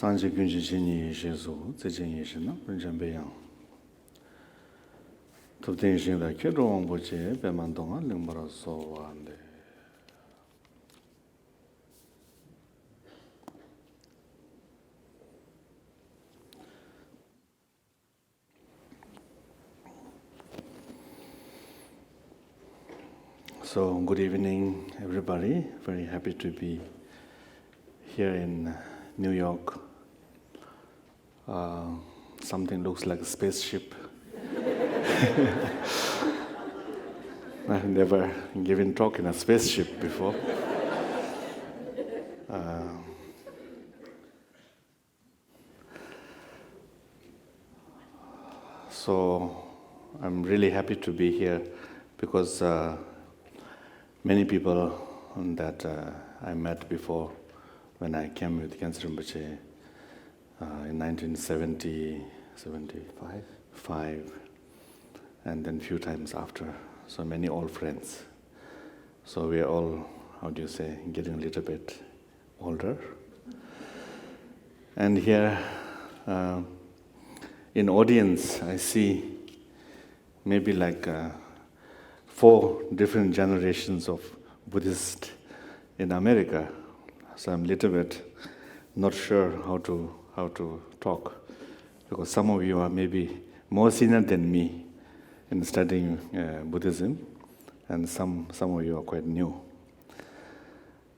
Sanje Gyunji Chinyi Shesu, Zechin Yishina, Rinchen Beyang. Tupten Yishin Kyoto Wangpoche, Pemandonga, Limbara Sowande. So, good evening, everybody. Very happy to be here in New York. Something looks like a spaceship. I've never given talk in a spaceship before. So I'm really happy to be here because many people that I met before when I came with Khyentse Rinpoche in 1970, 75, and then few times after. So many old friends. So we are all, getting a little bit older. And here in audience, I see maybe like 4 different generations of Buddhists in America. So I'm a little bit not sure how to talk, because some of you are maybe more senior than me in studying Buddhism, and some of you are quite new.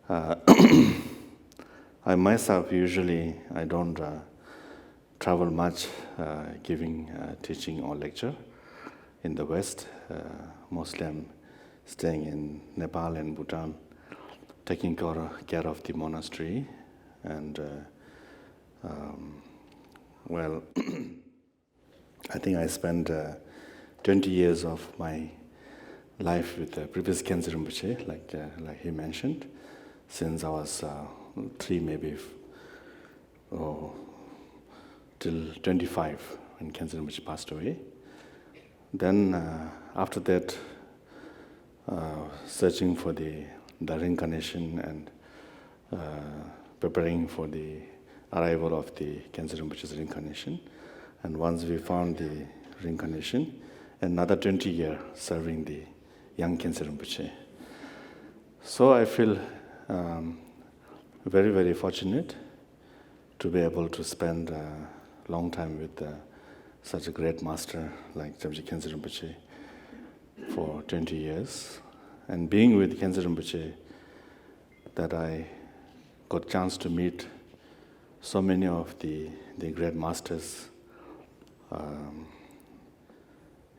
I myself usually I don't travel much giving teaching or lecture in the West. Mostly I'm staying in Nepal and Bhutan, taking care of the monastery, and I think I spent 20 years of my life with the previous Khyentse Rinpoche, like he mentioned, since I was 3 maybe, till 25 when Khyentse Rinpoche passed away. Then after that, searching for the reincarnation and preparing for the arrival of the Khyentse Rinpoche's reincarnation. And once we found the reincarnation, another 20 years serving the young Khyentse Rinpoche. So I feel very, very fortunate to be able to spend a long time with such a great master like Jamji Khyentse Rinpoche for 20 years. And being with Khyentse Rinpoche, that I got chance to meet so many of the great masters,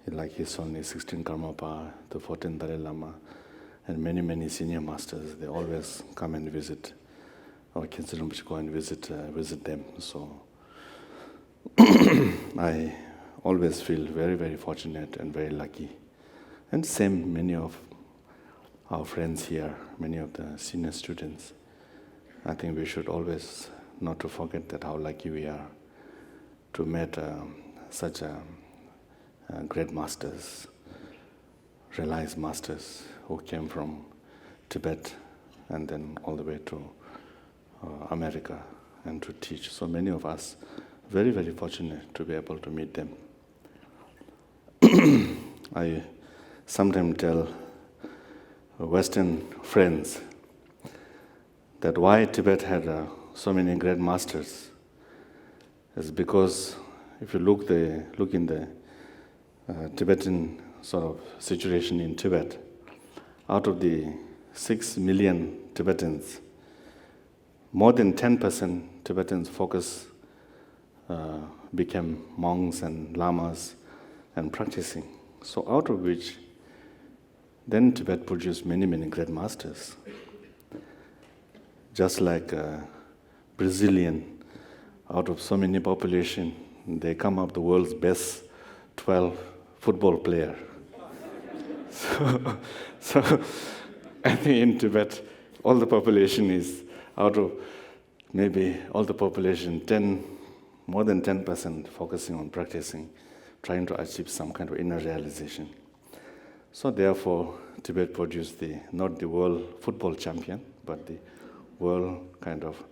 like his only 16 Karmapa, the 14th Dalai Lama, and many, many senior masters. They always come and visit, or Khyentse Rinpoche go and visit them. So I always feel very, very fortunate and very lucky. And same many of our friends here, many of the senior students. I think we should always not to forget that how lucky we are to meet such great masters, realized masters who came from Tibet and then all the way to America and to teach. So many of us very, very fortunate to be able to meet them. I sometimes tell Western friends that why Tibet had so many great masters is because if you look in the Tibetan sort of situation in Tibet, out of the 6 million Tibetans, more than 10% Tibetans became monks and lamas and practicing. So out of which, then Tibet produced many, many great masters. Just like Brazilian, out of so many population, they come up the world's best 12 football player. So I think in Tibet, all the population is out of maybe all the population, more than 10% focusing on practicing, trying to achieve some kind of inner realization. So therefore, Tibet produced not the world football champion, but the world kind of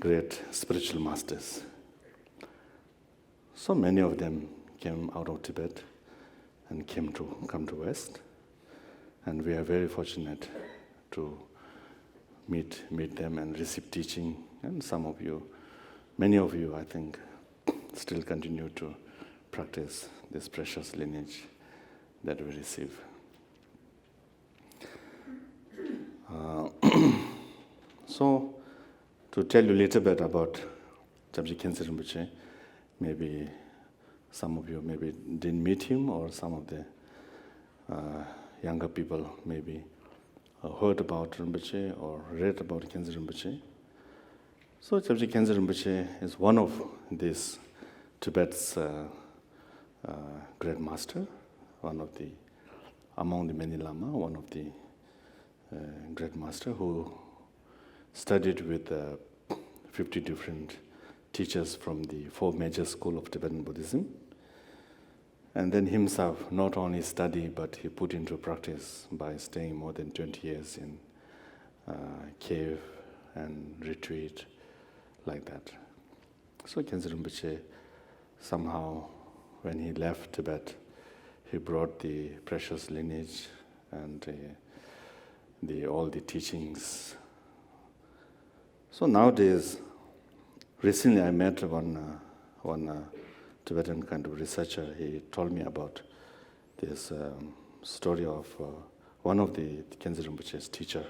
great spiritual masters. So many of them came out of Tibet and come to West, and we are very fortunate to meet them and receive teaching. And many of you, I think, still continue to practice this precious lineage that we receive. So, to tell you a little bit about Rabjam Khyentse Rinpoche, maybe some of you maybe didn't meet him, or some of the younger people maybe heard about Rinpoche or read about Khyentse Rinpoche. So Rabjam Khyentse Rinpoche is one of these Tibet's great master, among the many Lama, one of the great master who studied with 50 different teachers from the 4 major schools of Tibetan Buddhism. And then himself not only studied, but he put into practice by staying more than 20 years in cave and retreat, like that. So Khyentse Rinpoche, somehow, when he left Tibet, he brought the precious lineage and all the teachings. So nowadays, recently I met one Tibetan kind of researcher. He told me about this story of one of the Khyentse Rinpoche's teacher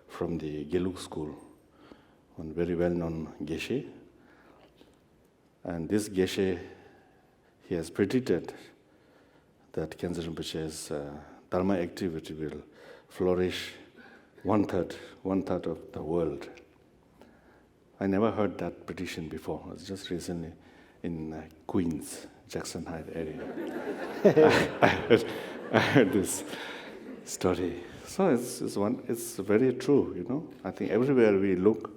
from the Gelug school, one very well-known geshe. And this geshe, he has predicted that Khyentse Rinpoche's Dharma activity will flourish one-third of the world. I never heard that prediction before. It was just recently in Queens, Jackson Heights area. I heard this story. So it's very true, you know. I think everywhere we look,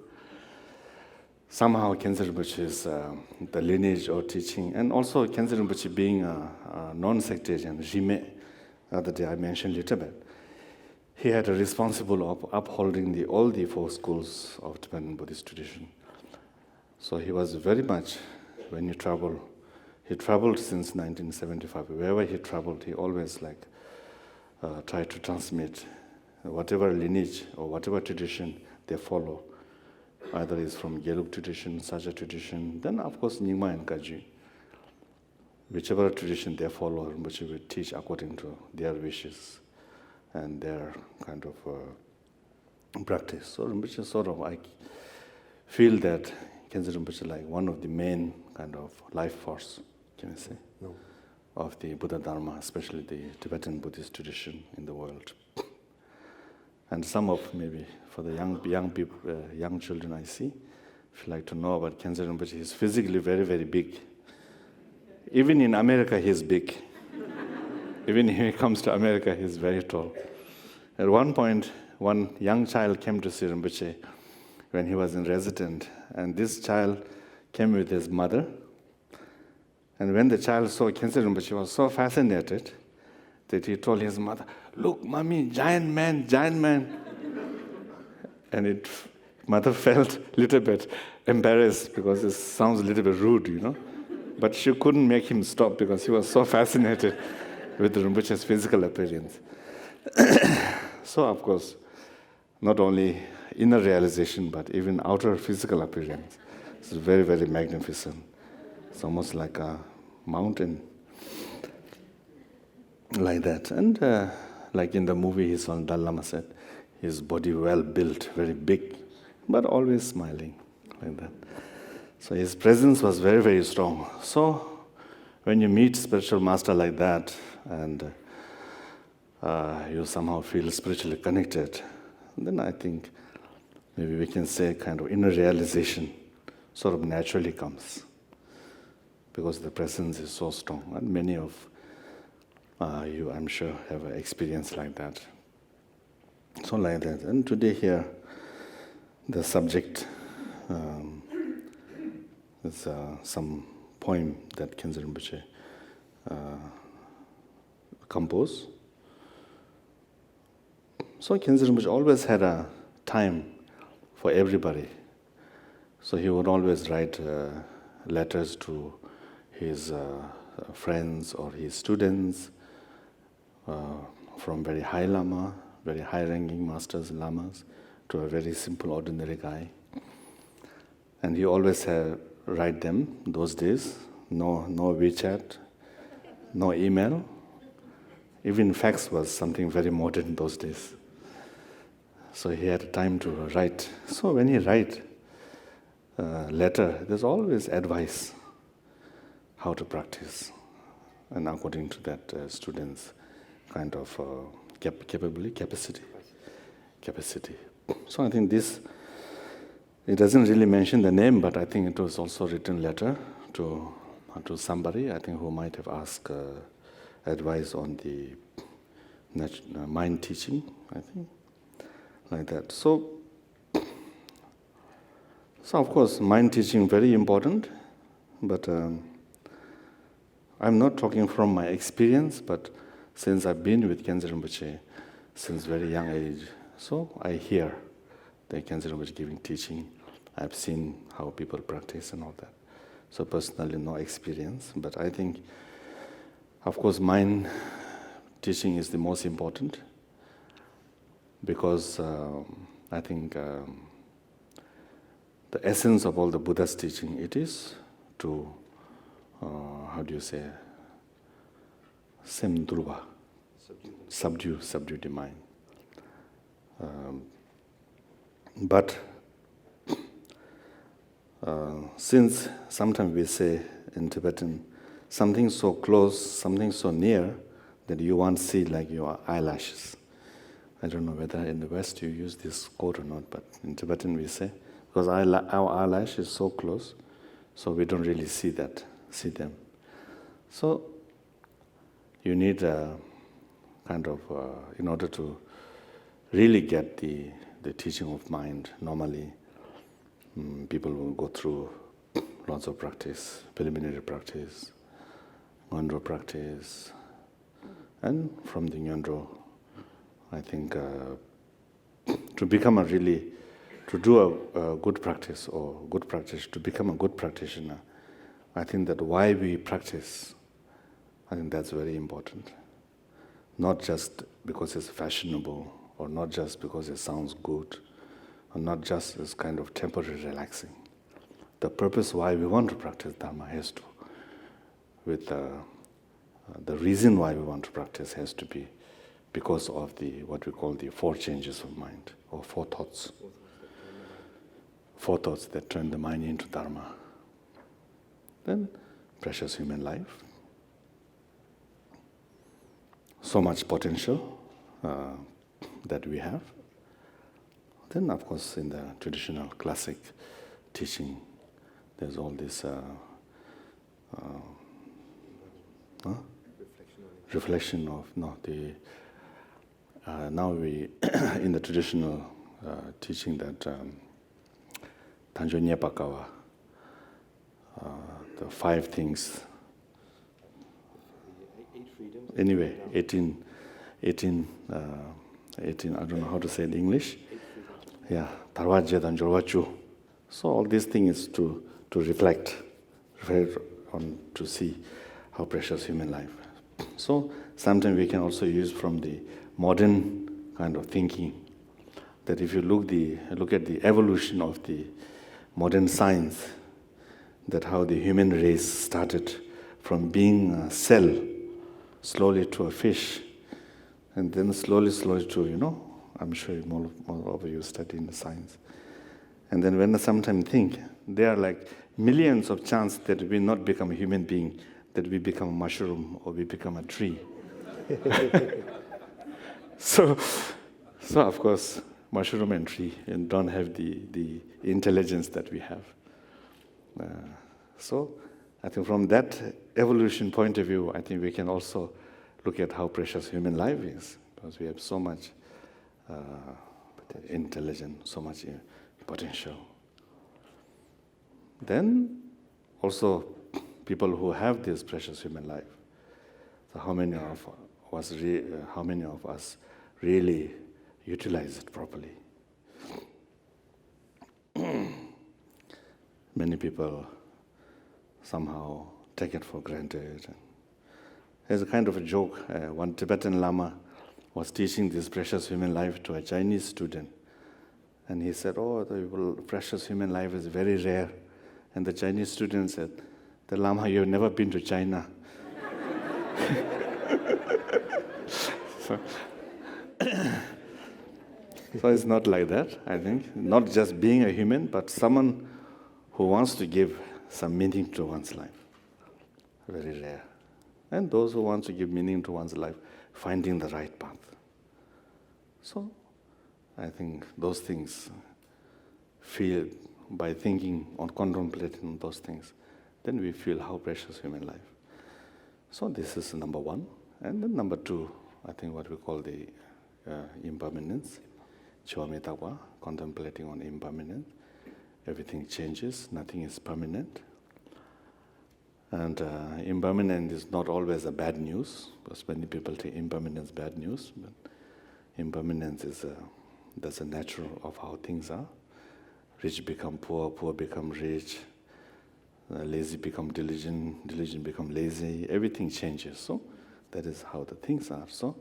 somehow Khyentse Rinpoche is the lineage or teaching, and also Khyentse Rinpoche being a non-sectarian, Jime, the other day I mentioned a little bit. He had a responsible of upholding all the 4 schools of Tibetan Buddhist tradition. So he was very much, when he traveled since 1975. Wherever he traveled, he always tried to transmit whatever lineage or whatever tradition they follow. Either it's from Gelug tradition, Saja tradition, then of course Nyingma and Kaji. Whichever tradition they follow, Rinpoche will teach according to their wishes and their kind of practice. So Rinpoche I feel that Khyentse Rinpoche like one of the main kind of life force, can I say, of the Buddha Dharma, especially the Tibetan Buddhist tradition in the world. And some of maybe for the young people, young children I see, if you like to know about Khyentse Rinpoche, he's physically very, very big. Even in America, he's big. Even when he comes to America, he's very tall. At one point, one young child came to see Rinpoche when he was in residence, and this child came with his mother. And when the child saw Khyentse Rinpoche, he was so fascinated that he told his mother, "Look, mommy, giant man, giant man." And mother felt a little bit embarrassed because it sounds a little bit rude, you know. But she couldn't make him stop because he was so fascinated with the Rinpoche's physical appearance. So, of course, not only inner realization, but even outer physical appearance. It's very, very magnificent. It's almost like a mountain, like that. And like in the movie, his son Dalai Lama said, his body well built, very big, but always smiling, like that. So his presence was very, very strong. So when you meet spiritual master like that, and you somehow feel spiritually connected, then I think maybe we can say kind of inner realization sort of naturally comes, because the presence is so strong. And many of you, I'm sure, have an experience like that. So like that. And today here, the subject is some poem that Khyentse Rinpoche composed. So Khyentse Rinpoche always had a time for everybody. So he would always write letters to his friends or his students from very high lama, very high-ranking masters, lamas, to a very simple, ordinary guy. And he always write them those days. No WeChat, no email. Even fax was something very modern those days. So he had time to write. So when he write a letter, there's always advice how to practice, and according to that, students' kind of capacity. So I think this, it doesn't really mention the name, but I think it was also written letter to somebody, I think, who might have asked advice on the mind teaching, I think, like that. So of course, mind teaching very important, but I'm not talking from my experience, but since I've been with Khyentse Rinpoche since very young age, so I hear the Khyentse Rinpoche giving teaching. I've seen how people practice and all that. So personally, no experience, but I think, of course, mind teaching is the most important, because I think the essence of all the Buddha's teaching, it is to, subdue the mind. But since sometimes we say in Tibetan, something so close, something so near, that you won't see like your eyelashes. I don't know whether in the West you use this quote or not, but in Tibetan we say, because our eyelash is so close, so we don't really see them. So you need a kind of, in order to really get the teaching of mind, normally people will go through lots of practice, preliminary practice, Nyandro practice, and from the Nyandro, I think to become to do a good practice, or good practice, to become a good practitioner, I think that why we practice, I think that's very important. Not just because it's fashionable, or not just because it sounds good, or not just as kind of temporary relaxing. The purpose why we want to practice Dharma has to, with the reason why we want to practice has to be because of what we call the 4 changes of mind, or 4 thoughts. 4 thoughts that turn the mind into Dharma. Then, precious human life. So much potential that we have. Then, of course, in the traditional classic teaching, there's all this reflection of now we in the traditional teaching that Tanjo Nyepakawa, the 5 things. Anyway, 18, I don't know how to say it in English. Yeah, Tarwaje dan Jorwachu. So all these things is to reflect on, to see how precious human life. So sometimes we can also use from the modern kind of thinking, that if you look at the evolution of the modern science, that how the human race started from being a cell, slowly to a fish, and then slowly to, I'm sure more of you study in the science. And then when I sometimes think, there are like millions of chances that we not become a human being, that we become a mushroom or we become a tree. So of course, mushroom and tree and don't have the intelligence that we have. So I think from that evolution point of view, I think we can also look at how precious human life is, because we have so much intelligence, so much potential. Then also people who have this precious human life. So how many of us really utilize it properly? many people somehow take it for granted. There's a kind of a joke. One Tibetan Lama was teaching this precious human life to a Chinese student. And he said, oh, the precious human life is very rare. And the Chinese student said, the Lama, you've never been to China. So it's not like that, I think. Not just being a human, but someone who wants to give some meaning to one's life. Very rare. And those who want to give meaning to one's life, finding the right path. So I think those things feel, by thinking or contemplating those things, then we feel how precious human life. So this is number one. And then number two, I think what we call the impermanence, Chiwametagwa, contemplating on impermanence. Everything changes, nothing is permanent. And impermanent is not always a bad news, because many people take impermanence bad news, but impermanence is that's a natural of how things are. Rich become poor, poor become rich, lazy become diligent, diligent become lazy, everything changes. So that is how the things are. So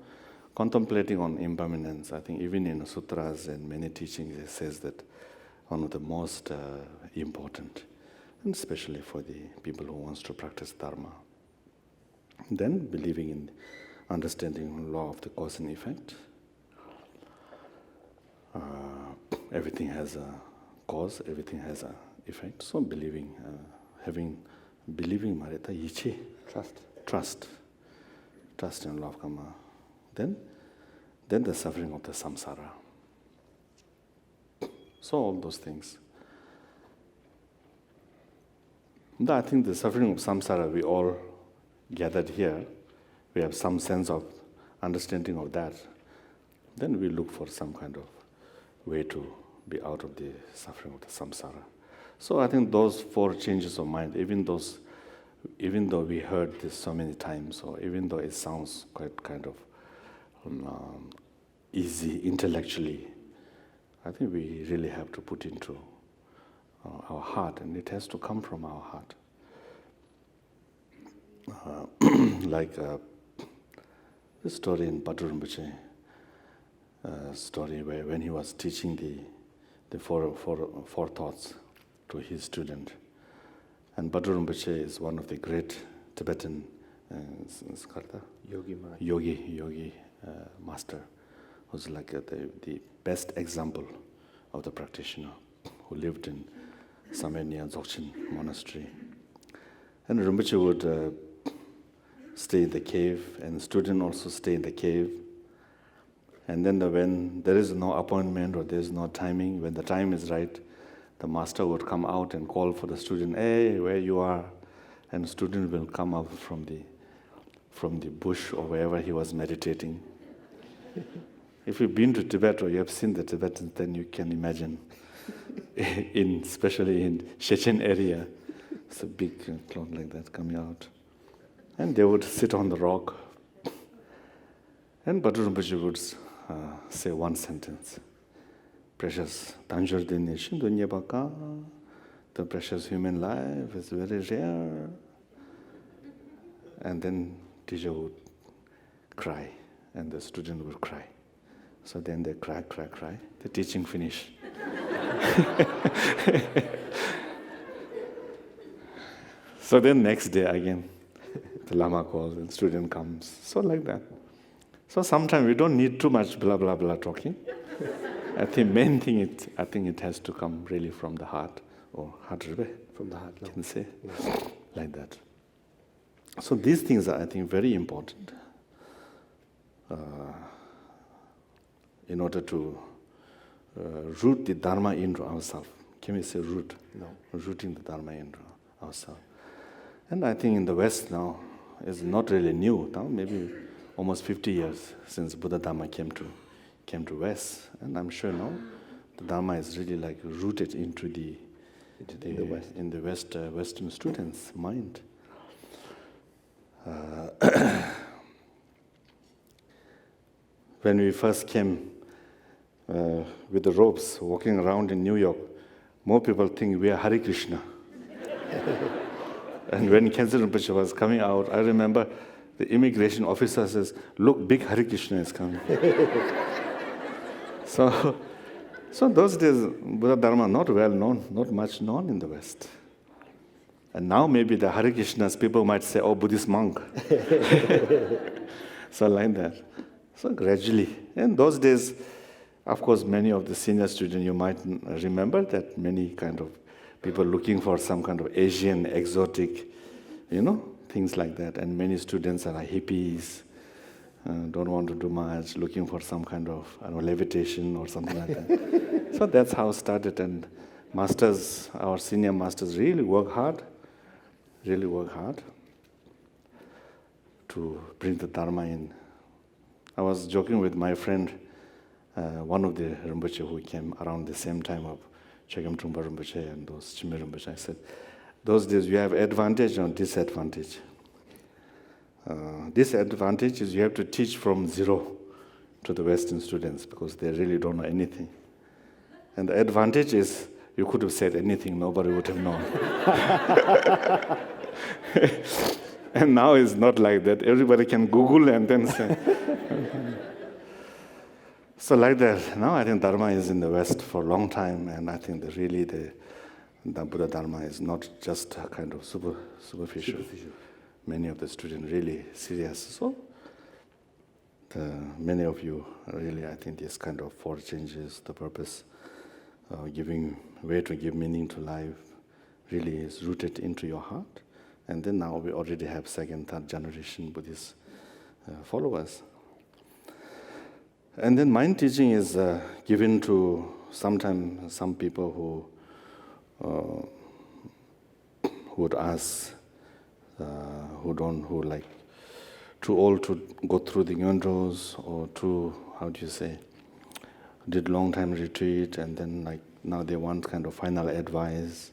contemplating on impermanence, I think even in the sutras and many teachings, it says that one of the most important, and especially for the people who wants to practice Dharma. Then believing in understanding law of the cause and effect. Everything has a cause, everything has an effect. So believing, believing Marita Yichi. Trust in law of karma. Then the suffering of the samsara. So all those things. I think the suffering of samsara, we all gathered here, we have some sense of understanding of that. Then we look for some kind of way to be out of the suffering of the samsara. So I think those four changes of mind, even though we heard this so many times, or even though it sounds quite kind of easy intellectually, I think we really have to put into our heart, and it has to come from our heart. Like the story in Bhatta Rinpoche, story where when he was teaching the four thoughts to his student, and Bhatta Rinpoche is one of the great Tibetan yogi master, who's like the best example of the practitioner who lived in somewhere near Dzogchen monastery. And Rinpoche would stay in the cave, and the student also stay in the cave. And then when there is no appointment or there is no timing, when the time is right, the master would come out and call for the student, hey, where you are? And the student will come up from the bush or wherever he was meditating. If you've been to Tibet or you have seen the Tibetans, then you can imagine, especially in Shechen area, it's a big cloud like that coming out. And they would sit on the rock. And Bhatta Rinpoche would say one sentence. Precious Tanjur Dinishin Dunya Baka, the precious human life is very rare. And then teacher would cry, and the student would cry. So then they cry. The teaching finished. So then next day again, the Lama calls and student comes. So like that. So sometimes we don't need too much blah blah blah talking. I think main thing it has to come really from the heart, or heart from the heart. You can say like that. So these things are, I think, very important in order to root the Dharma into ourselves. Can we say root? No. Rooting the Dharma into ourselves. And I think in the West now, it's not really new. Now maybe almost 50 years since Buddha Dharma came to West, and I'm sure now the Dharma is really like rooted into the West. In the Western students' mind. When we first came with the robes walking around in New York, more people think we are Hare Krishna. And when Khyentse Rinpoche was coming out, I remember the immigration officer says, "Look, big Hare Krishna is coming." So those days, Buddha Dharma not well known, not much known in the West. And now maybe the Hare Krishnas, people might say, "Oh, Buddhist monk." So like that. So gradually. In those days, of course, many of the senior students, you might remember that many kind of people looking for some kind of Asian, exotic, things like that. And many students are hippies, don't want to do much, looking for some kind of levitation or something like that. So that's how it started. And masters, our senior masters really work hard to bring the Dharma in. I was joking with my friend, one of the Rinpoche who came around the same time of Shechen Rabjam Rinpoche and those Chime Rinpoche. I said, those days you have advantage and disadvantage. Disadvantage is you have to teach from zero to the Western students because they really don't know anything. And the advantage is you could have said anything, nobody would have known. And now it's not like that. Everybody can Google and then say. So like that, now I think Dharma is in the West for a long time, and I think that really the Buddha Dharma is not just a kind of superficial. Many of the students really serious. So many of you really, I think this kind of four changes, the purpose, giving way to give meaning to life, really is rooted into your heart. And then now we already have second, third generation Buddhist followers. And then mind teaching is given to sometimes some people who would ask, who like too old to go through the yondros or too, did long time retreat and then like now they want kind of final advice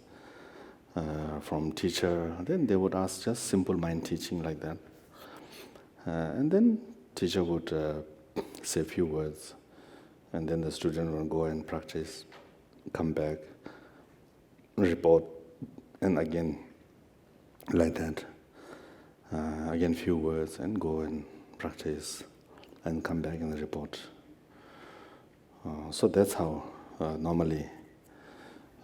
from teacher. Then they would ask just simple mind teaching like that. And then teacher would say a few words, and then the student will go and practice, come back, report, and again, like that. Again, few words, and go and practice, and come back and report. So that's how normally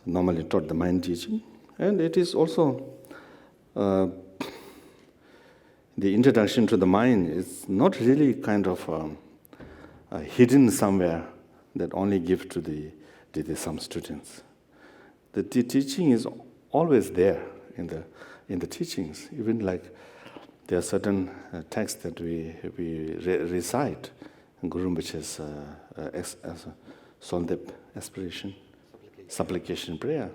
taught the mind teaching. And it is also the introduction to the mind is not really kind of hidden somewhere that only give to the some students. The teaching is always there in the teachings. Even like there are certain texts that we recite in Guru Rinpoche's Sondep aspiration, supplication prayer.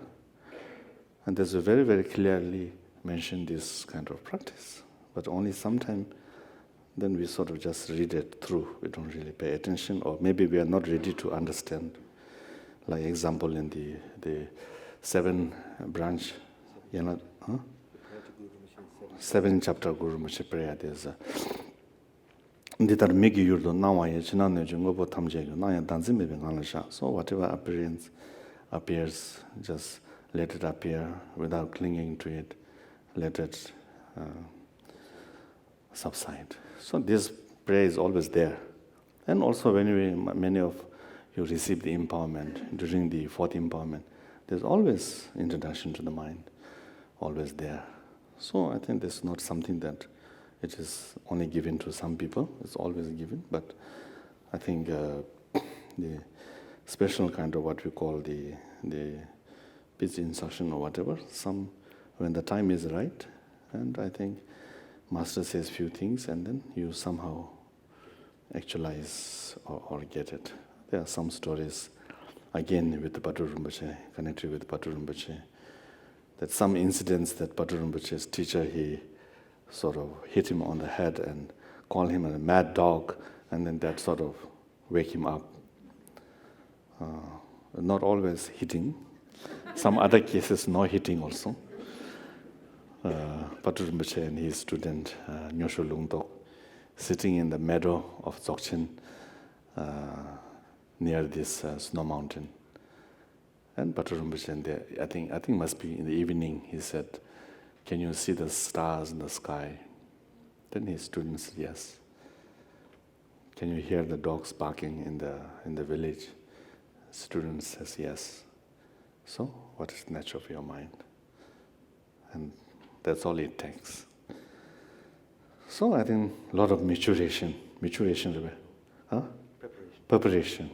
And there's a very, very clearly mentioned this kind of practice. But only sometime then we sort of just read it through. We don't really pay attention, or maybe we are not ready to understand. Like example in the 7 branch, 7 chapter Guru Rinpoche prayer, there's a so whatever appears, just let it appear without clinging to it. Let it subside. So this prayer is always there. And also when many of you receive the empowerment, during the 4th empowerment, there's always introduction to the mind, always there. So I think that's not something that it is only given to some people, it's always given, but I think the special kind of what we call the pith instruction or whatever, when the time is right, and I think Master says few things and then you somehow actualize or get it. There are some stories, again with the Patur Rinpoche, connected with Patur Rinpoche, that some incidents that Patur Rinpoche's teacher, he sort of hit him on the head and called him a mad dog, and then that sort of wake him up. Not always hitting. Some other cases, no hitting also. Patur Rinpoche and his student, Nyosho Lungtok, sitting in the meadow of Dzogchen near this snow mountain. And Patur Rinpoche, I think must be in the evening, he said, can you see the stars in the sky? Then his student said, yes. Can you hear the dogs barking in the village? Student says, yes. So, what is the nature of your mind? And that's all it takes. So, I think a lot of maturation, huh? Preparation,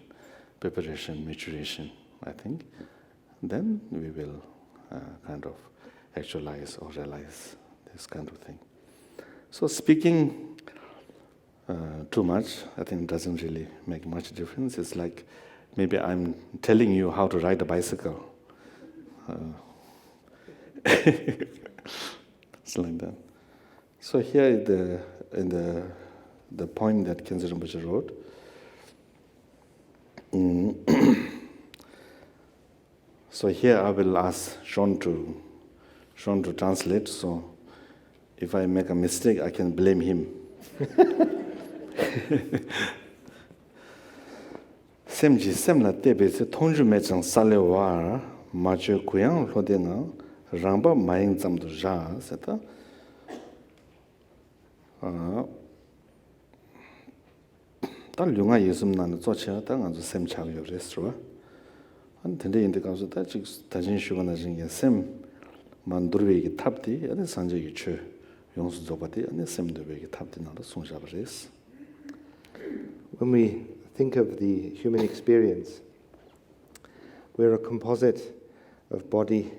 maturation, I think. Then we will kind of actualize or realize this kind of thing. So speaking too much, I think doesn't really make much difference. It's like maybe I'm telling you how to ride a bicycle. It's like that. So here in the poem that Khyentse Rinpoche wrote, so here I will ask Sean to translate. So if I make a mistake, I can blame him. Semji semla tebe se tongju mechang salewa majo kuyang lodenga ramba maying zamdu ja seta tal lunga yesum nan zocha ta nga zo sem chag yo restro an tende inde ka zo ta chi tajin shuga na jing sem mandurwe gi tapdi ane sanje gi chu yongsu zobati ane sem de gi tapdi na song ja res. When we think of the human experience, we're a composite of body,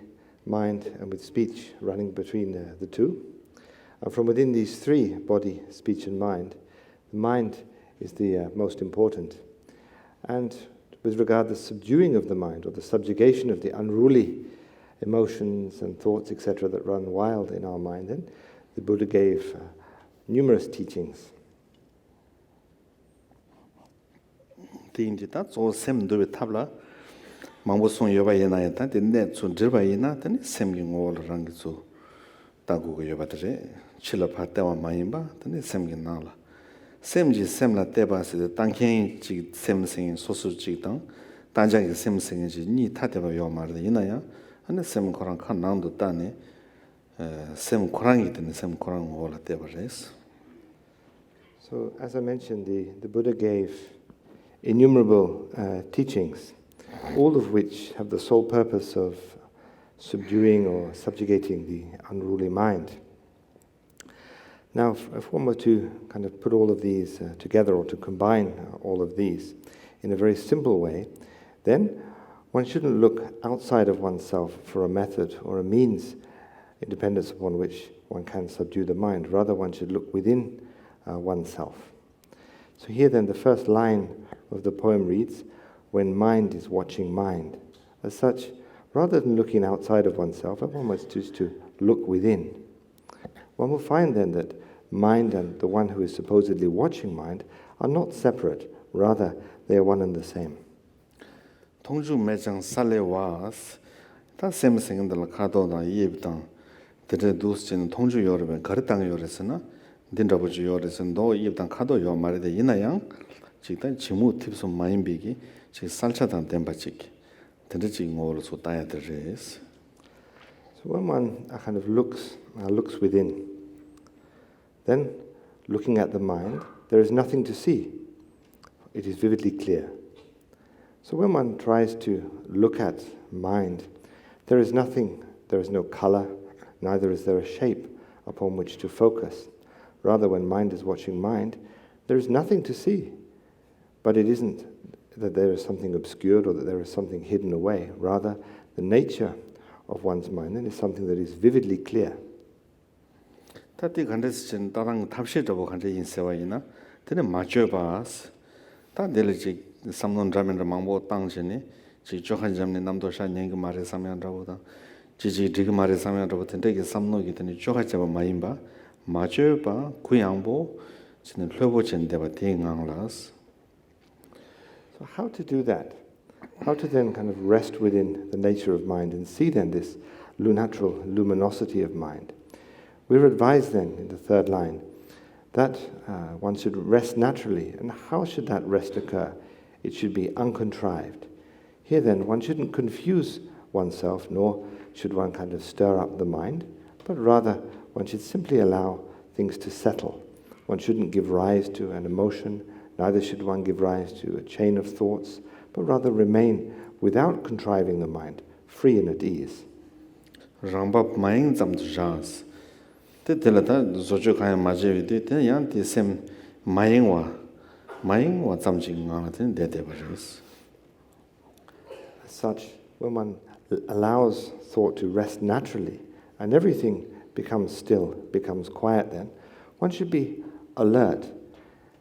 mind, and with speech running between the two. And from within these three, body, speech, and mind, the mind is the most important. And with regard to the subduing of the mind, or the subjugation of the unruly emotions and thoughts, etc., that run wild in our mind, then the Buddha gave numerous teachings. Tinjita so sem do tabla mambo song yoba yena yata de so dirba yena tani sem gi ngol rang so tagu go yoba de chila phata wa mayimba tani sem gi nala sem ji sem la teba se de tangkhen ji sem sing so su ji tang tanja gi sem sing ji ni ta de ba yo mar de yena ya ane sem korang khan nang do tane sem korang gi tani sem korang ngol teba res. So as I mentioned, the Buddha gave innumerable teachings, all of which have the sole purpose of subduing or subjugating the unruly mind. Now, if one were to kind of put all of these together, or to combine all of these in a very simple way, then one shouldn't look outside of oneself for a method or a means in dependence upon which one can subdue the mind. Rather, one should look within oneself. So here then, the first line of the poem reads, when mind is watching mind. As such, rather than looking outside of oneself, one must choose to look within. One will find then that mind and the one who is supposedly watching mind are not separate, rather they are one and the same. Tongju mechang sale was ta sem sing da khado da yebtang de dus chen tongju yorbe garitang yoresna dindabuju yoresen do yebtang khado yo mare de yinayang 지단 지무 팁스 마인비기 지 살차단 템바치기 된지 ngol so taya deres. So when one kind of looks within, then looking at the mind, there is nothing to see. It is vividly clear. So when one tries to look at mind, there is no color, neither is there a shape upon which to focus. Rather, when mind is watching mind, there is nothing to see. But it isn't that there is something obscured or that there is something hidden away. Rather, the nature of one's mind then is something that is vividly clear. Tati gandes chen tarang tapshe dobo gande insewa ina tene macho bas ta dele ji samnon ramen ramangbo tang chene ji johan jamne namdo sha nyeng mare samyan rabo da ji dig mare samyan rabo tende ge samno gi tene joha chaba maimba macho ba kuyangbo chene hlobo chen deba tinganglas. So how to do that? How to then kind of rest within the nature of mind and see then this natural luminosity of mind? We're advised then in the third line that one should rest naturally. And how should that rest occur? It should be uncontrived. Here then, one shouldn't confuse oneself, nor should one kind of stir up the mind, but rather one should simply allow things to settle. One shouldn't give rise to an emotion, neither should one give rise to a chain of thoughts, but rather remain without contriving the mind, free and at ease. Rambab maing zam jans. Te telata zojo kaya majevi te yan te sem maing wa zam jing ngana te de de baris. As such, when one allows thought to rest naturally and everything becomes still, becomes quiet, then one should be alert.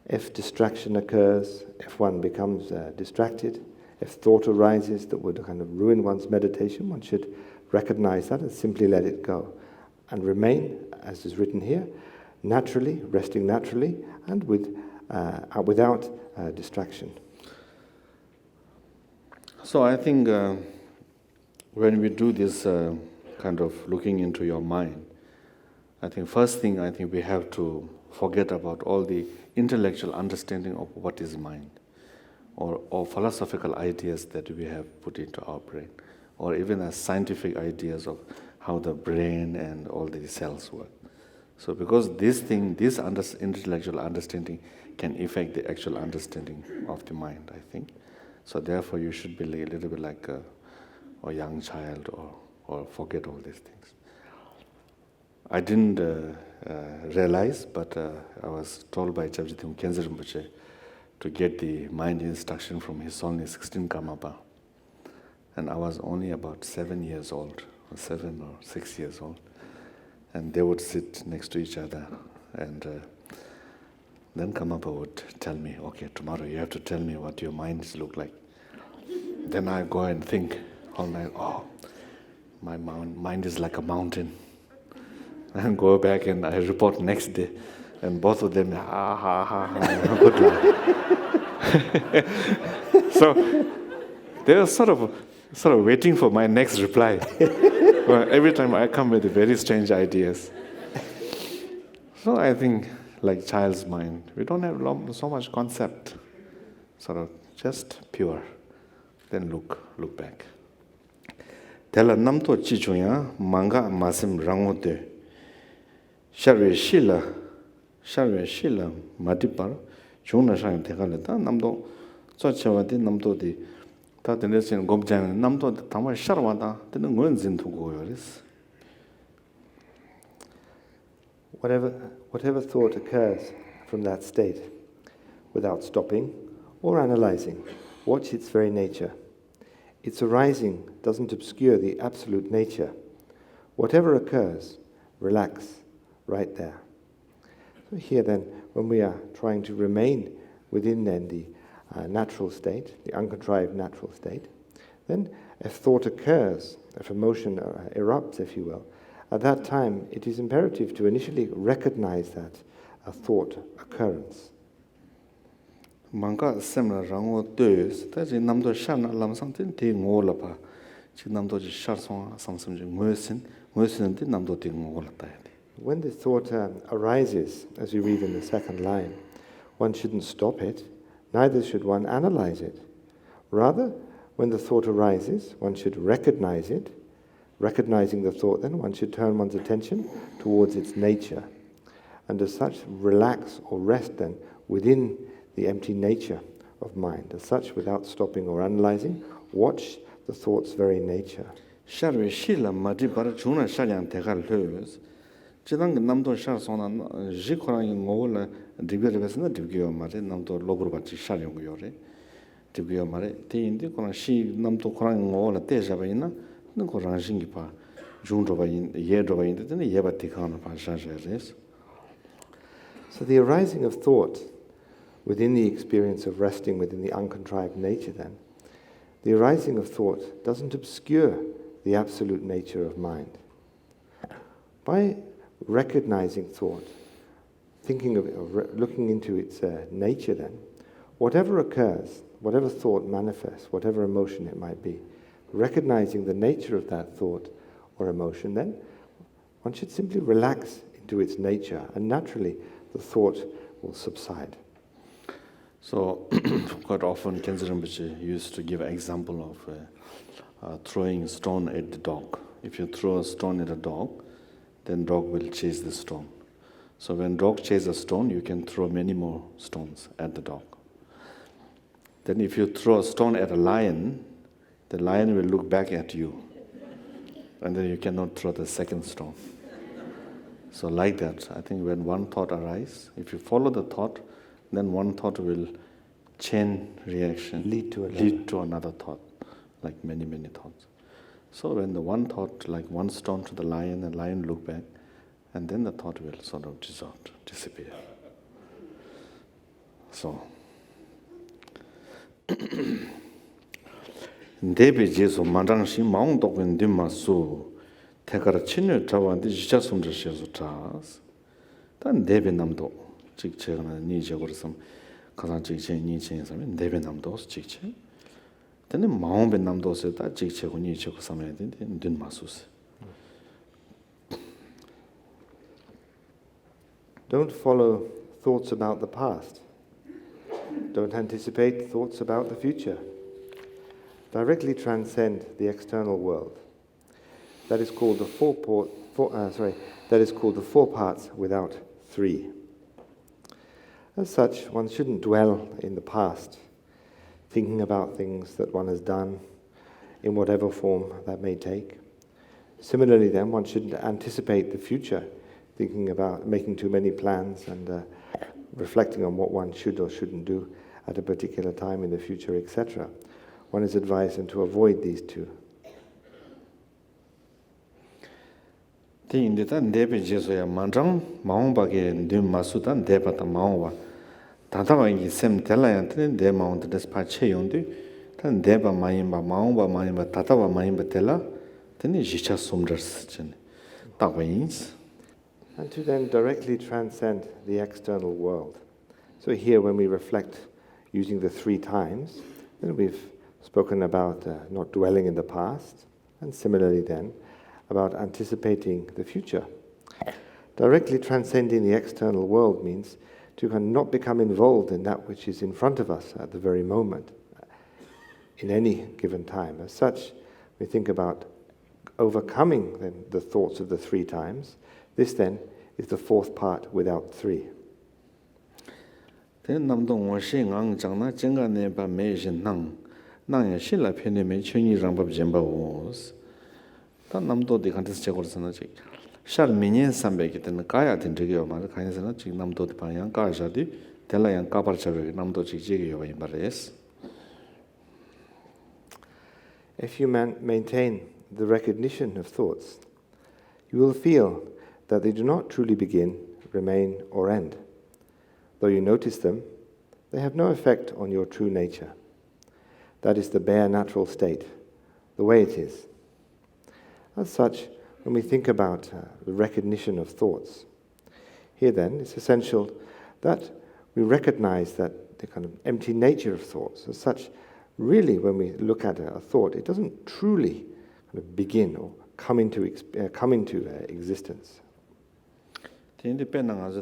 If distraction occurs, if one becomes distracted, if thought arises that would kind of ruin one's meditation, one should recognize that and simply let it go and remain, as is written here, naturally, resting naturally and without distraction. So I think when we do this kind of looking into your mind, I think first thing we have to forget about all the intellectual understanding of what is mind, or philosophical ideas that we have put into our brain, or even as scientific ideas of how the brain and all these cells work. So because this intellectual understanding can affect the actual understanding of the mind, I think. So therefore you should be a little bit like a young child or forget all these things. I didn't realize, but I was told by Dilgo Khyentse Rinpoche to get the mind instruction from his only 16 Karmapa. And I was only about 7 years old, or 7 or 6 years old. And they would sit next to each other. And then Karmapa would tell me, okay, tomorrow you have to tell me what your minds look like. Then I go and think all night, oh, my mind is like a mountain. And go back and I report next day. And both of them, ha, ha, ha, ha, good luck. So they were sort of waiting for my next reply. Well, every time I come with very strange ideas. So I think, like child's mind, we don't have so much concept. Sort of just pure. Then look back. Tela namto chichuya manga masim rangote. Sharwe shila matipar chungna shang tekala ta namdo chochewa di namdo di ta tenesin gobjang namdo tama sharwa ta tene ngoyen zintu goyoris. Whatever thought occurs from that state, without stopping or analyzing, watch its very nature. Its arising doesn't obscure the absolute nature. Whatever occurs, relax right there. So here then, when we are trying to remain within then the natural state, the uncontrived natural state, then if thought occurs, if emotion erupts, if you will, at that time it is imperative to initially recognize that a thought occurrence. Manga semla rango deus, ta ji namdo shana lam sangtin ti ngola pa. Ji namdo ji shar song sangsam ji ngosin ti namdo ti ngola ta. When the thought arises, as we read in the second line, one shouldn't stop it, neither should one analyze it. Rather, when the thought arises, one should recognize it. Recognizing the thought, then one should turn one's attention towards its nature. And as such, relax or rest then within the empty nature of mind. As such, without stopping or analyzing, watch the thought's very nature. Sharwe shila matipar chungna sharyang tekal loyos. Chidang namdo shar sona ji korangi ngola dibgesna dibgyo mare namdo logurba chi sharyong yore. Dibgyo mare te indi koran shi namdo korangi ngola te jabaina nko ranjingi pa jungro ba ye do ba indi tene yeba tikana pa shajeres. So the arising of thought within the experience of resting within the uncontrived nature then, the arising of thought doesn't obscure the absolute nature of mind. By recognizing thought, thinking of it, or looking into its nature then, whatever occurs, whatever thought manifests, whatever emotion it might be, recognizing the nature of that thought or emotion, then one should simply relax into its nature, and naturally the thought will subside. So, quite often Khyentse Rinpoche used to give an example of throwing a stone at the dog. If you throw a stone at a dog, then rock will chase the stone. So when rock chases a stone, you can throw many more stones at the dog. Then if you throw a stone at a lion, the lion will look back at you. And then you cannot throw the second stone. So like that, I think when one thought arises, if you follow the thought, then one thought will chain reaction, lead to another thought, like many, many thoughts. So when the one thought, like one stone to the lion look back, and then the thought will sort of disappear. So, Debi Jesu Mandangshi Maung Dokwen Dimasu Tekara Chinu Trawan di Jisum Shesu Tras. Then Debi Namdo, Chikche and Nije or some Kazan Chikche, Niche, and Debi Namdos, Chikche. Then the Maung Ben Namdo said that Chikche, Niche, some in Dinmasus. Don't follow thoughts about the past. Don't anticipate thoughts about the future. Directly transcend the external world. That is called the four parts without three. As such, one shouldn't dwell in the past, thinking about things that one has done in whatever form that may take. Similarly, then, one shouldn't anticipate the future, thinking about making too many plans and reflecting on what one should or shouldn't do at a particular time in the future, etc. One is advised to avoid these two. Then Debi Jesu Manjang Maung Bagi Dim Masutan Debata Maungwa. Tatawa Sem Telayan, De Mount Despache Yondi, then Deba Maimba Maungba Maimba Tatawa Maimba Tela, then Jisha Sumders. That means. And to then directly transcend the external world. So here, when we reflect using the 3 times, then we've spoken about not dwelling in the past, and similarly then, about anticipating the future. Directly transcending the external world means to not become involved in that which is in front of us at the very moment, in any given time. As such, we think about overcoming then the thoughts of the 3 times. This then is the 4th part without 3. Then Namdong washing ang Jana Jenga Neba Mejan Nang, Nang Shilla Penime Chuni Rambab Jemba was. Then Namdo the contest Chegosanachi. Shall Minion Sambek and Kaya Tintigio Marakayansanachik Namdo the Payan Kajadi, Telayan Kaparchavi, Namdo Chigio in Bares. If you maintain the recognition of thoughts, you will feel that they do not truly begin, remain, or end. Though you notice them, they have no effect on your true nature. That is the bare natural state, the way it is. As such, when we think about the recognition of thoughts, here then it's essential that we recognize that the kind of empty nature of thoughts. As such, really when we look at a thought, it doesn't truly kind of begin or come into existence. The independent as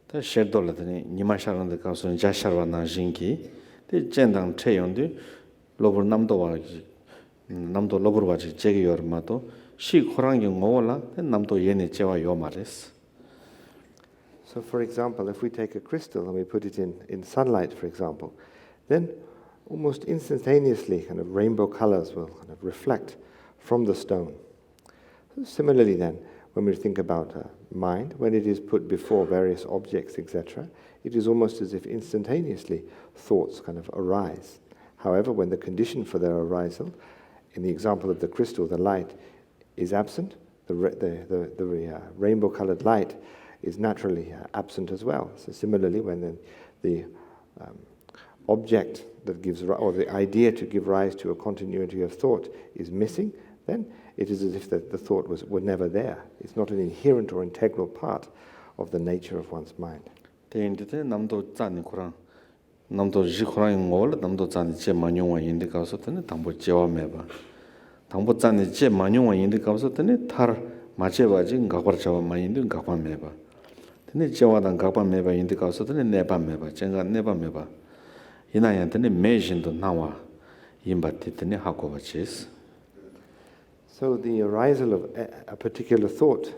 the schedule Nimasharan the Council Jasharana Jinki, the Jendang Cheyondi, Lobur Namdo Loburwaji Jegi or Mato, She Horangi Mola, and Namdo Yeni Chewa Yomares. So, for example, if we take a crystal and we put it in sunlight, for example, then almost instantaneously kind of rainbow colors will kind of reflect from the stone. So similarly then, when we think about mind, when it is put before various objects, etc., it is almost as if instantaneously thoughts kind of arise. However, when the condition for their arisal, in the example of the crystal, the light is absent, the rainbow-colored light is naturally absent as well. So similarly, when the object that gives, or the idea to give rise to a continuity of thought is missing, then it is as if the thought were never there. It's not an inherent or integral part of the nature of one's mind. Namdo Jikurang Mol, Namdo Zan Che Manuwa in the Gausotene, Tambo Jewa Meba. Tambo Zan Che Manuwa in the Gausotene, Tar Machevaji, Gaparchava Maindu, Gapan Meba. Then Jewa and Gapan Meba in the Gausotene, Neba Meba, Jenga Neba Meba. Inayantene Majin to Nawa, Imbatitene Hakovachis. So the arisal of a particular thought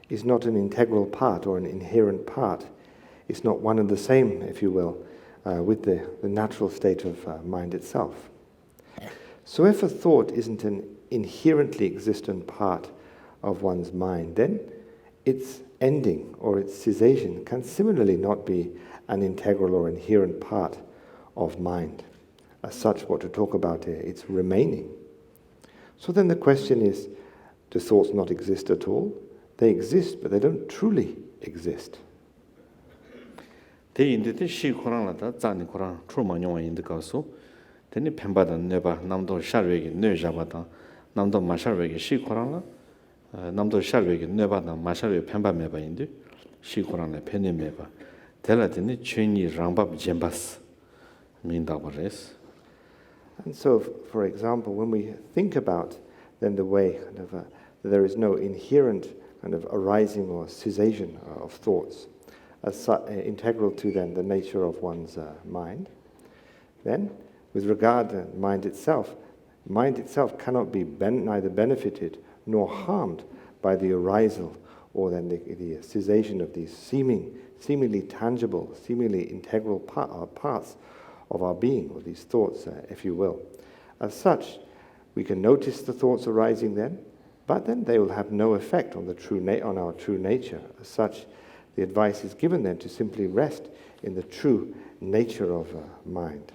is not an integral part or an inherent part. It's not one and the same, if you will, with the natural state of mind itself. So if a thought isn't an inherently existent part of one's mind, then its ending or its cessation can similarly not be an integral or inherent part of mind. As such, what to talk about here, it's remaining. So then the question is, do thoughts not exist at all? They exist, but they don't truly exist. Teni pembada neba namdo sharwegi nö jabata namdo masharwegi shi korangla namdo sharwegi neba da masharwe pemba meba indi shi korangla pene meba tela teni chuni rangbab jembas minda bares. And so, for example, when we think about then the way that there is no inherent kind of arising or cessation of thoughts as integral to then the nature of one's mind, then with regard to mind itself cannot be neither benefited nor harmed by the arisal or then the cessation of these seemingly tangible, seemingly integral parts of our being, or these thoughts, if you will. As such, we can notice the thoughts arising then, but then they will have no effect on on our true nature. As such, the advice is given then to simply rest in the true nature of mind.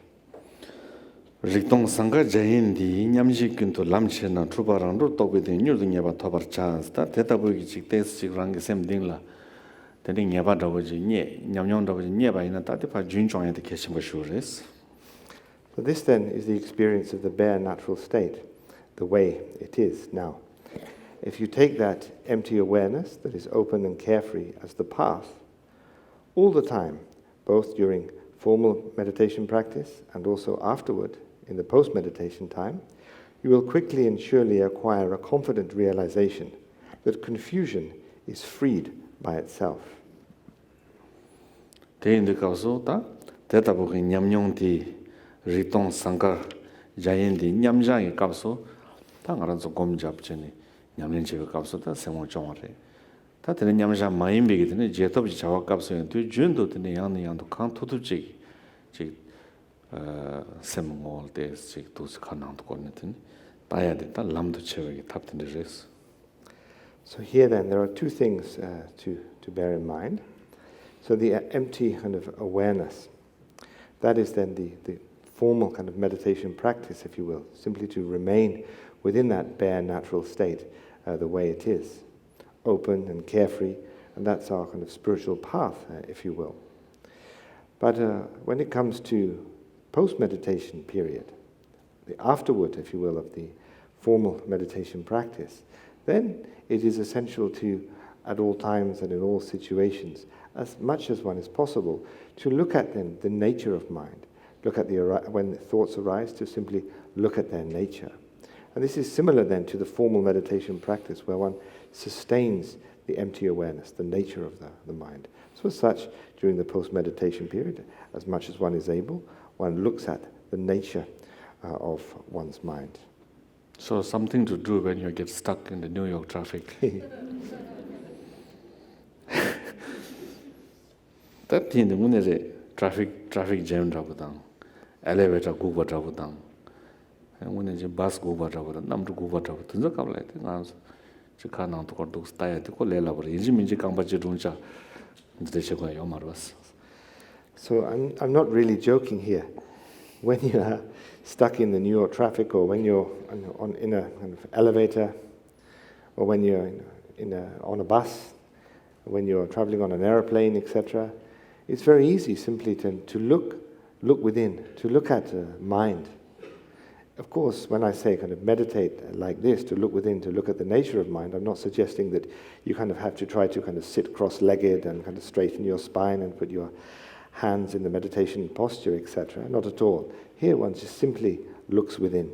Rikdong sangha jayin di nyamji kunto lamche na trubarang ru tobe de nyur nyeba tobar chans ta tetabu gi chik tes chik rang sem dingla teni nyeba dawo ji nye nyamnyong dawo ji nyeba ina ta te pa jun chong ya de keshim ba shures. So this then is the experience of the bare natural state, the way it is now. If you take that empty awareness that is open and carefree as the path, all the time, both during formal meditation practice and also afterward, in the post-meditation time, you will quickly and surely acquire a confident realization that confusion is freed by itself. Te indi kauso ta teta bu gi nyamnyong di ritong sangha jayin di nyamja gi kauso ta ngaran so gom jap cheni nyamlen che kauso ta semo chong re ta tene nyamja mayin bi gi tene je tob ji chawa kauso yen tu jun do tene yang ni yang do kan tu tu ji semngol des chik tus khanang to korne tin taya de ta lam do chewegi tap tin res. So here then there are two things to bear in mind. So the empty kind of awareness, that is then the formal kind of meditation practice, if you will, simply to remain within that bare natural state, the way it is, open and carefree, and that's our kind of spiritual path, if you will. But when it comes to post-meditation period, the afterward, if you will, of the formal meditation practice, then it is essential to, at all times and in all situations, as much as one is possible, to look at then the nature of mind. Look at when thoughts arise, to simply look at their nature. And this is similar then to the formal meditation practice, where one sustains the empty awareness, the nature of the mind. So as such, during the post-meditation period, as much as one is able, one looks at the nature of one's mind. So something to do when you get stuck in the New York traffic. That in the moon traffic jam rabudang, elevator go rabudang, and when a bus go rabudang, number go rabudang, the Kablai answer. Chikana to Cordox Taya to Colela, Jimmy Kambachuncha, the Chikoyo Marvas. So I'm not really joking here. When you are stuck in the New York traffic, or when you're in a kind of elevator, or when you're on a bus, when you're traveling on an airplane, etc., it's very easy simply to look within, to look at mind. Of course, when I say kind of meditate like this, to look within, to look at the nature of mind, I'm not suggesting that you kind of have to try to kind of sit cross-legged and kind of straighten your spine and put your hands in the meditation posture, etc. Not at all. Here one just simply looks within.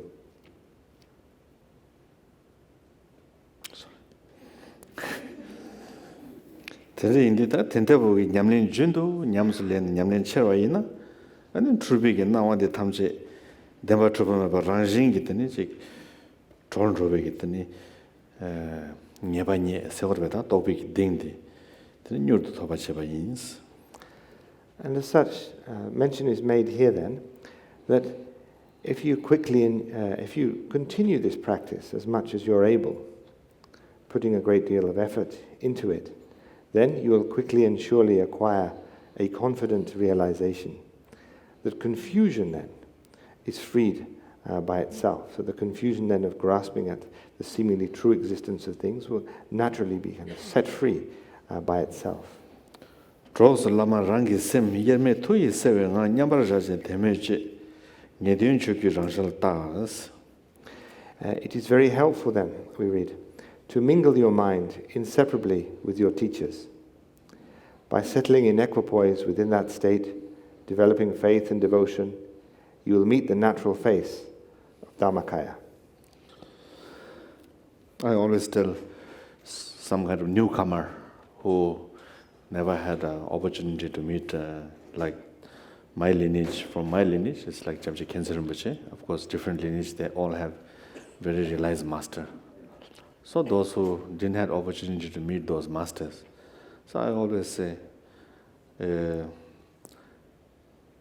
Today indeed that tentabu nyamlen jundo nyamsulen nyamlen cherwaina and then trubig na one de tamje demba trubama ba ranjing gitani chik tron robe gitani Nyebanye Seorbeta, topic dingdi. The new to Tobacheba. And as such, mention is made here then that if you if you continue this practice as much as you're able, putting a great deal of effort into it, then you will quickly and surely acquire a confident realization that confusion then is freed by itself. So the confusion then of grasping at the seemingly true existence of things will naturally be kind of set free by itself. Draws Lama Rangi Sim, Yerme Tui Seven, Nyambarajan Temeji, Nedun Chuki Ranjal Tas. It is very helpful then, we read, to mingle your mind inseparably with your teachers. By settling in equipoise within that state, developing faith and devotion, you will meet the natural face of Dharmakaya. I always tell some kind of newcomer who never had an opportunity to meet like my lineage. From my lineage, it's like Shechen Rabjam Rinpoche. Of course, different lineage, they all have very realized master. So those who didn't have opportunity to meet those masters, so I always say,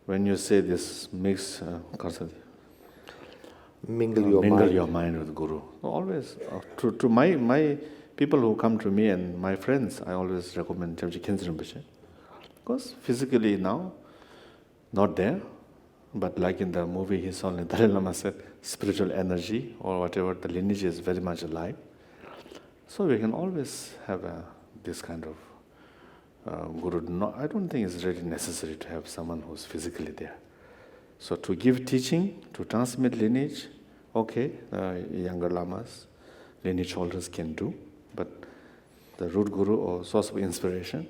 when you say this mix, mingle your mind with Guru. Always, to my people who come to me and my friends, I always recommend Shechen Rabjam Rinpoche. Because physically now, not there, but like in the movie he saw, Dalai Lama said, spiritual energy or whatever, the lineage is very much alive. So we can always have this kind of Guru. No, I don't think it's really necessary to have someone who's physically there. So to give teaching, to transmit lineage, okay, younger lamas, lineage holders can do, but the root Guru or source of inspiration,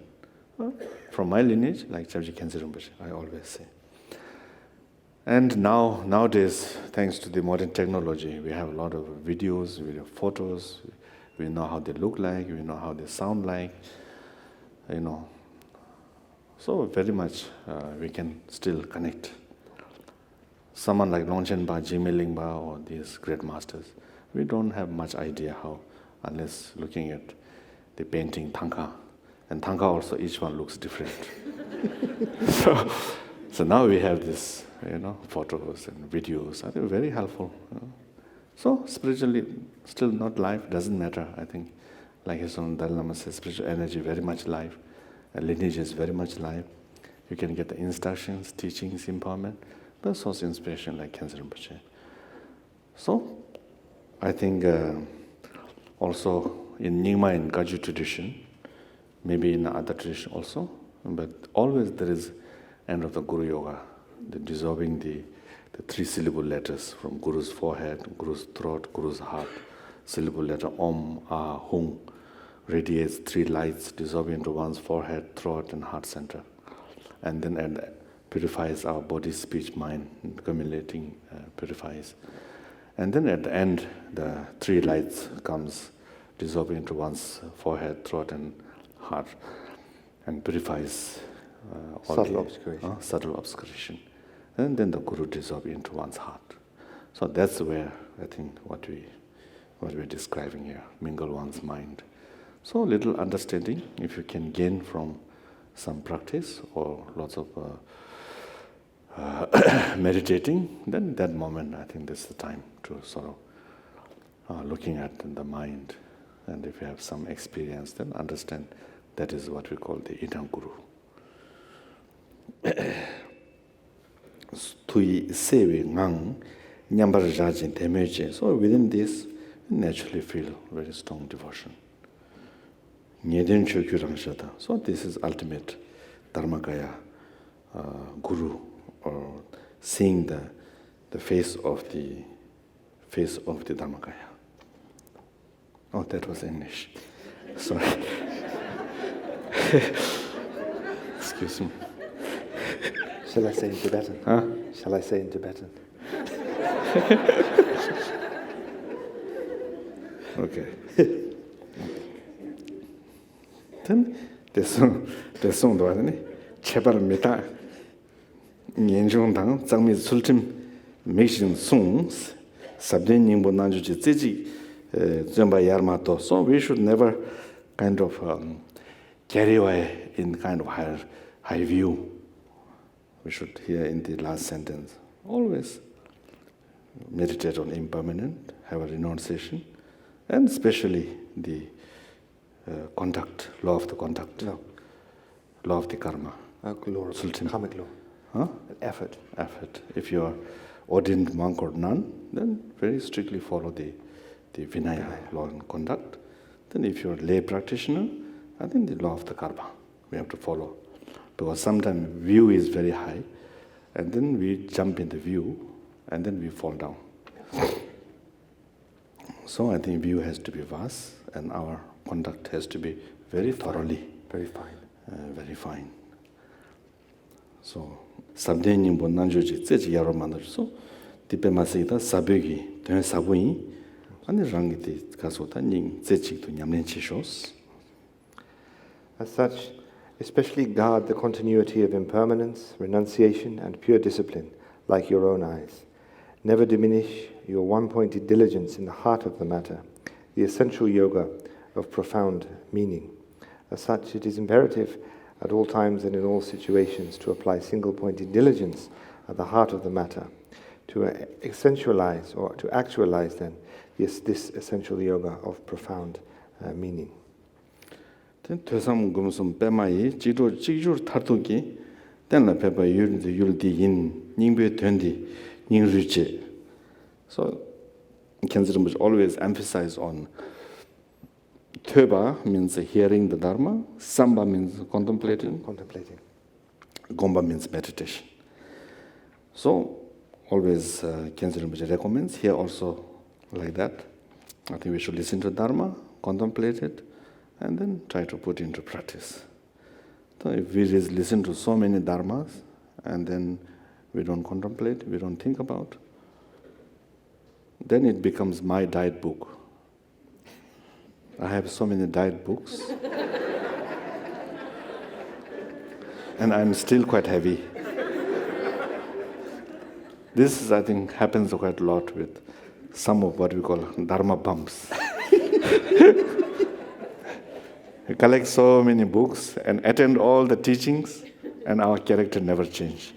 from my lineage, like Shechen Rabjam Rinpoche, I always say. And nowadays, thanks to the modern technology, we have a lot of videos, we have photos, we know how they look like, we know how they sound like, So very much we can still connect. Someone like Longchen Ba, Jime Lingba, or these great masters, we don't have much idea how, unless looking at the painting Thangka. And Thangka also, each one looks different. so now we have this, photos and videos. I think very helpful. So spiritually, still not life, doesn't matter, I think. Like his own Dalai Lama says, spiritual energy very much life. Lineage is very much life. You can get the instructions, teachings, empowerment, but source inspiration like Khyentse Rinpoche. So, I think also in Nyingma and Kagyu tradition, maybe in other tradition also, but always there is end of the Guru Yoga, the dissolving the three syllable letters from Guru's forehead, Guru's throat, Guru's heart. Syllable letter Om, Ah, Hung radiates three lights dissolving into one's forehead, throat, and heart center. And then purifies our body, speech, mind, accumulating, purifies. And then at the end, the three lights comes dissolving into one's forehead, throat, and heart, and purifies subtle obscuration. And then the Guru dissolves into one's heart. So that's where I think what we're describing here, mingle one's mind. So little understanding, if you can gain from some practice or lots of meditating, then that moment, I think that's the time to sort of looking at the mind. And if you have some experience, then understand that is what we call the inner Guru. So within this, you naturally feel very strong devotion. So this is ultimate Dharmakaya Guru, or seeing the face of the Dharmakaya. Oh, that was English. Sorry. Excuse me. Shall I say in Tibetan? Huh? Shall I say in Tibetan? Okay. Then the song do wasn't it? Chebar meta. Nyenjong dang zangmi sultim mixing songs. Sabden ningbo nanju ji ziji So we should never kind of carry away in kind of high view. We should hear in the last sentence, always meditate on impermanent, have a renunciation, and especially the conduct, law of the conduct, law of the karma. Karmic law. Huh? Effort. If you are ordained monk or nun, then very strictly follow the Vinaya, law and conduct. Then if you're a lay practitioner, I think the law of the karma we have to follow. Because sometimes view is very high, and then we jump in the view, and then we fall down. So I think view has to be vast, and our conduct has to be very thoroughly. Very fine. Very fine. So, sabdenying bo nanjoji tsechi yaro mandajo. Tipe masita sabegi ten sabui. Ani rangiti kasota ning tsechi to nyamnen chishos. As such, especially guard the continuity of impermanence, renunciation, and pure discipline, like your own eyes. Never diminish your one-pointed diligence in the heart of the matter, the essential yoga of profound meaning. As such, it is imperative at all times and in all situations to apply single-pointed diligence at the heart of the matter, to essentialize or to actualize then this essential yoga of profound meaning. Then tosam gumsum pemai jijur tartuki then la pepa yuldi yin ningbe twendi ning riche. So Khyentse Rinpoche always emphasize on Töba means hearing the Dharma, Samba means contemplating, Gomba means meditation. So always Khyentse Rinpoche recommends here also like that. I think we should listen to Dharma, contemplate it, and then try to put into practice. So if we just listen to so many Dharmas and then we don't contemplate, we don't think about, then it becomes my diet book. I have so many diet books. And I'm still quite heavy. This is, I think, happens quite a lot with some of what we call Dharma bumps. We collect so many books and attend all the teachings, and our character never change.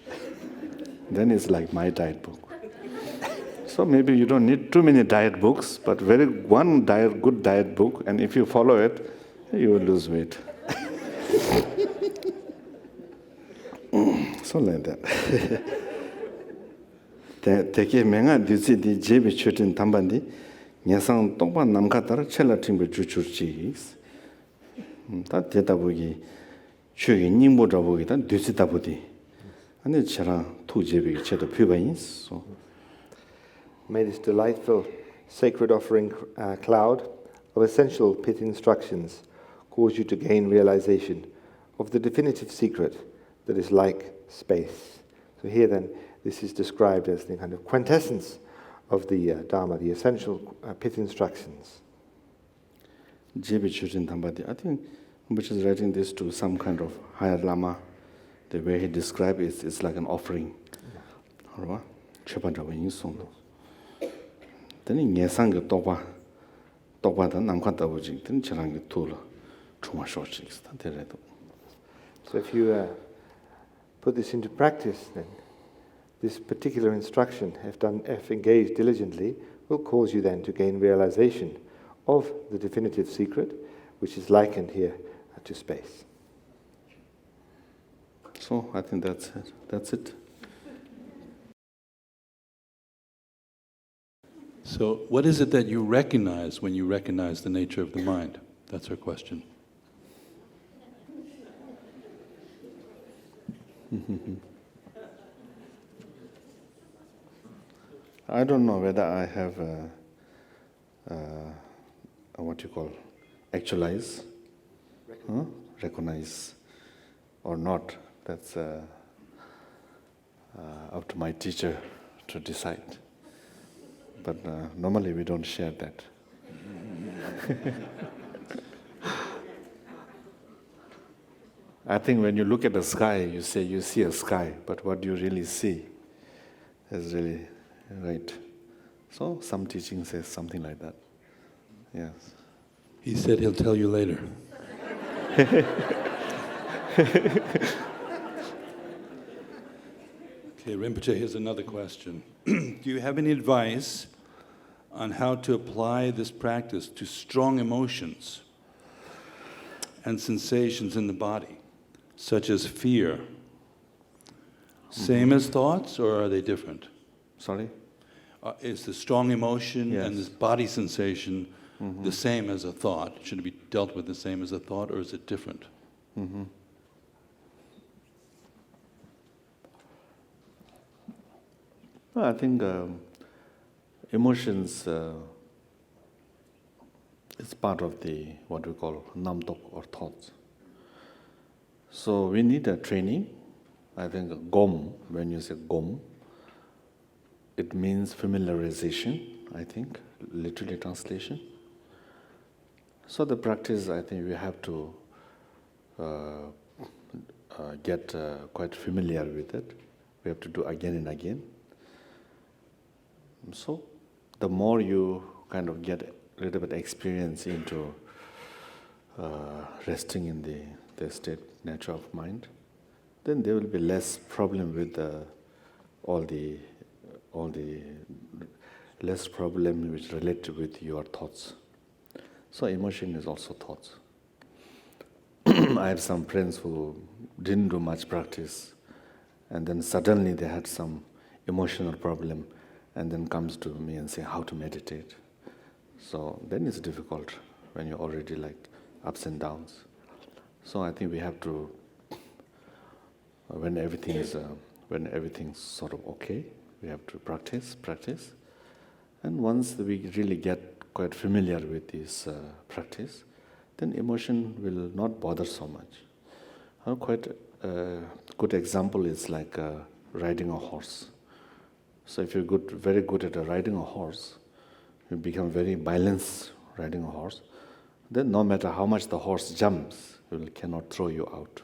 Then it's like my diet book. So maybe you don't need too many diet books, but one good diet book, and if you follow it, you will lose weight. So like that. Teke menga disi di jebi chutin tambandi, nyasang tongpa namkatara chela timbe chuchurchis. Ta tetabugi chugi ningbo jabugi ta disi tabudi. Ane chera tu jebi cheto pibayins. So. May this delightful sacred offering cloud of essential pith instructions cause you to gain realization of the definitive secret that is like space. So here then, this is described as the kind of quintessence of the Dharma, the essential pith instructions. I think Rinpoche is writing this to some kind of higher Lama. The way he described it, it's like an offering. Then in Yesanga Toba the Namkata then Charang Tula, Chuma Shochis. So if you put this into practice, then this particular instruction, if engaged diligently, will cause you then to gain realization of the definitive secret, which is likened here to space. So I think that's it. So what is it that you recognize when you recognize the nature of the mind? That's her question. I don't know whether I have what you call actualize, recognize or not. That's up to my teacher to decide. But normally we don't share that. I think when you look at the sky, you say you see a sky, but what you really see is really right. So some teaching says something like that. Yes. He said he'll tell you later. Okay, Rinpoche, here's another question. Do you have any advice on how to apply this practice to strong emotions and sensations in the body, such as fear? Same as thoughts, or are they different? Sorry? Is the strong emotion Yes. and this body sensation the same as a thought? Should it be dealt with the same as a thought, or is it different? Well, I think emotions is part of the what we call namtok or thoughts. So we need a training. I think gom, when you say gom, it means familiarization, I think, literally translation. So the practice, I think we have to get quite familiar with it. We have to do again and again. So the more you kind of get a little bit experience into resting in the state nature of mind, then there will be less problem with all the less problem which relate with your thoughts. So emotion is also thoughts. I have some friends who didn't do much practice, and then suddenly they had some emotional problem, and then comes to me and say how to meditate. So then it's difficult when you're already like ups and downs. So I think we have to, when everything's sort of okay, we have to practice. And once we really get quite familiar with this practice, then emotion will not bother so much. Quite a good example is like riding a horse. So if you're very good at riding a horse, you become very balanced riding a horse, then no matter how much the horse jumps, it cannot throw you out.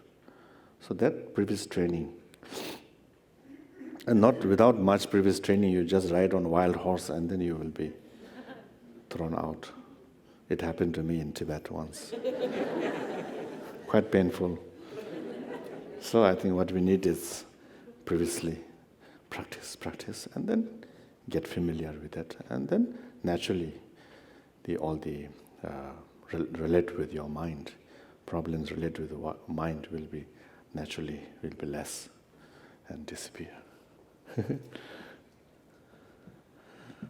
So that previous training, and not without much previous training, you just ride on a wild horse and then you will be thrown out. It happened to me in Tibet once. Quite painful. So I think what we need is previously practice, and then get familiar with it, and then naturally relate with your mind. Problems related with the mind will be less and disappear.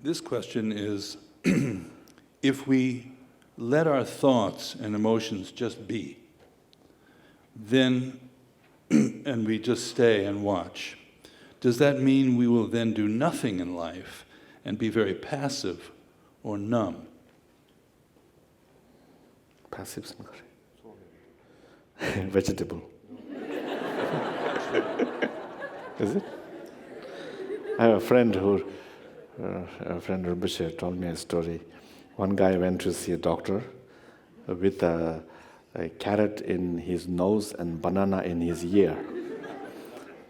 This question is, if we let our thoughts and emotions just be, then, and we just stay and watch, does that mean we will then do nothing in life and be very passive or numb? Passive, vegetable. Is it? I have a friend Rinpoche told me a story. One guy went to see a doctor with a carrot in his nose and banana in his ear.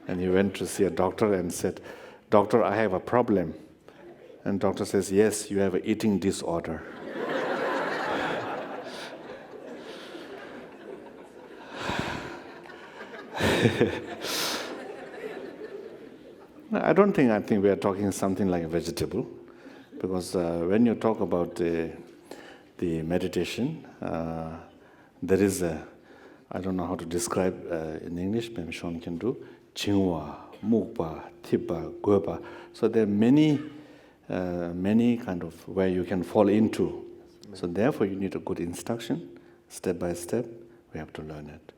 And he went to see a doctor and said, "Doctor, I have a problem." And doctor says, "Yes, you have an eating disorder." I think we are talking something like a vegetable, because when you talk about the meditation, there is I don't know how to describe in English, maybe Sean can do, Chingwa, Mukpa, Tipa, Gupa. So there are many kind of where you can fall into. So therefore you need a good instruction, step by step, we have to learn it.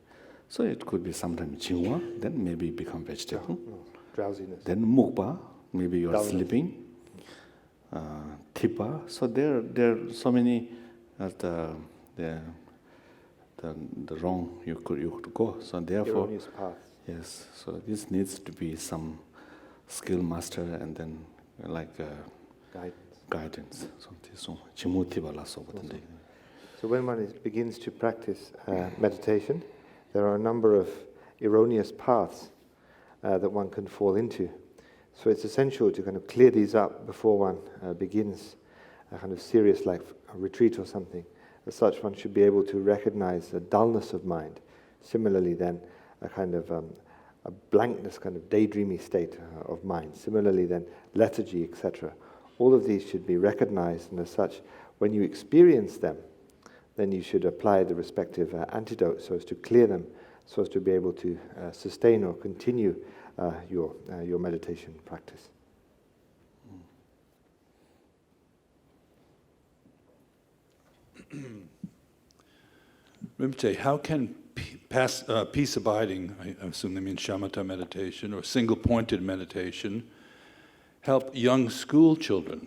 So it could be sometimes Chingwa, then maybe become vegetable. Drowsiness. Then Mukpa, maybe you are Dullness. sleeping. Tipa, so there are so many the wrong you could go. So therefore, Erroneous path. yes. So this needs to be some skill master and then guidance. So when one begins to practice meditation, there are a number of erroneous paths that one can fall into. So it's essential to kind of clear these up before one begins a kind of serious, like a retreat or something, as such, one should be able to recognize a dullness of mind. Similarly, then, a kind of a blankness, kind of daydreamy state of mind. Similarly, then, lethargy, etc. All of these should be recognized, and as such, when you experience them, then you should apply the respective antidotes so as to clear them, so as to be able to sustain or continue your meditation practice. Rinpoche, how can peace abiding, I assume they mean shamatha meditation or single-pointed meditation, help young school children?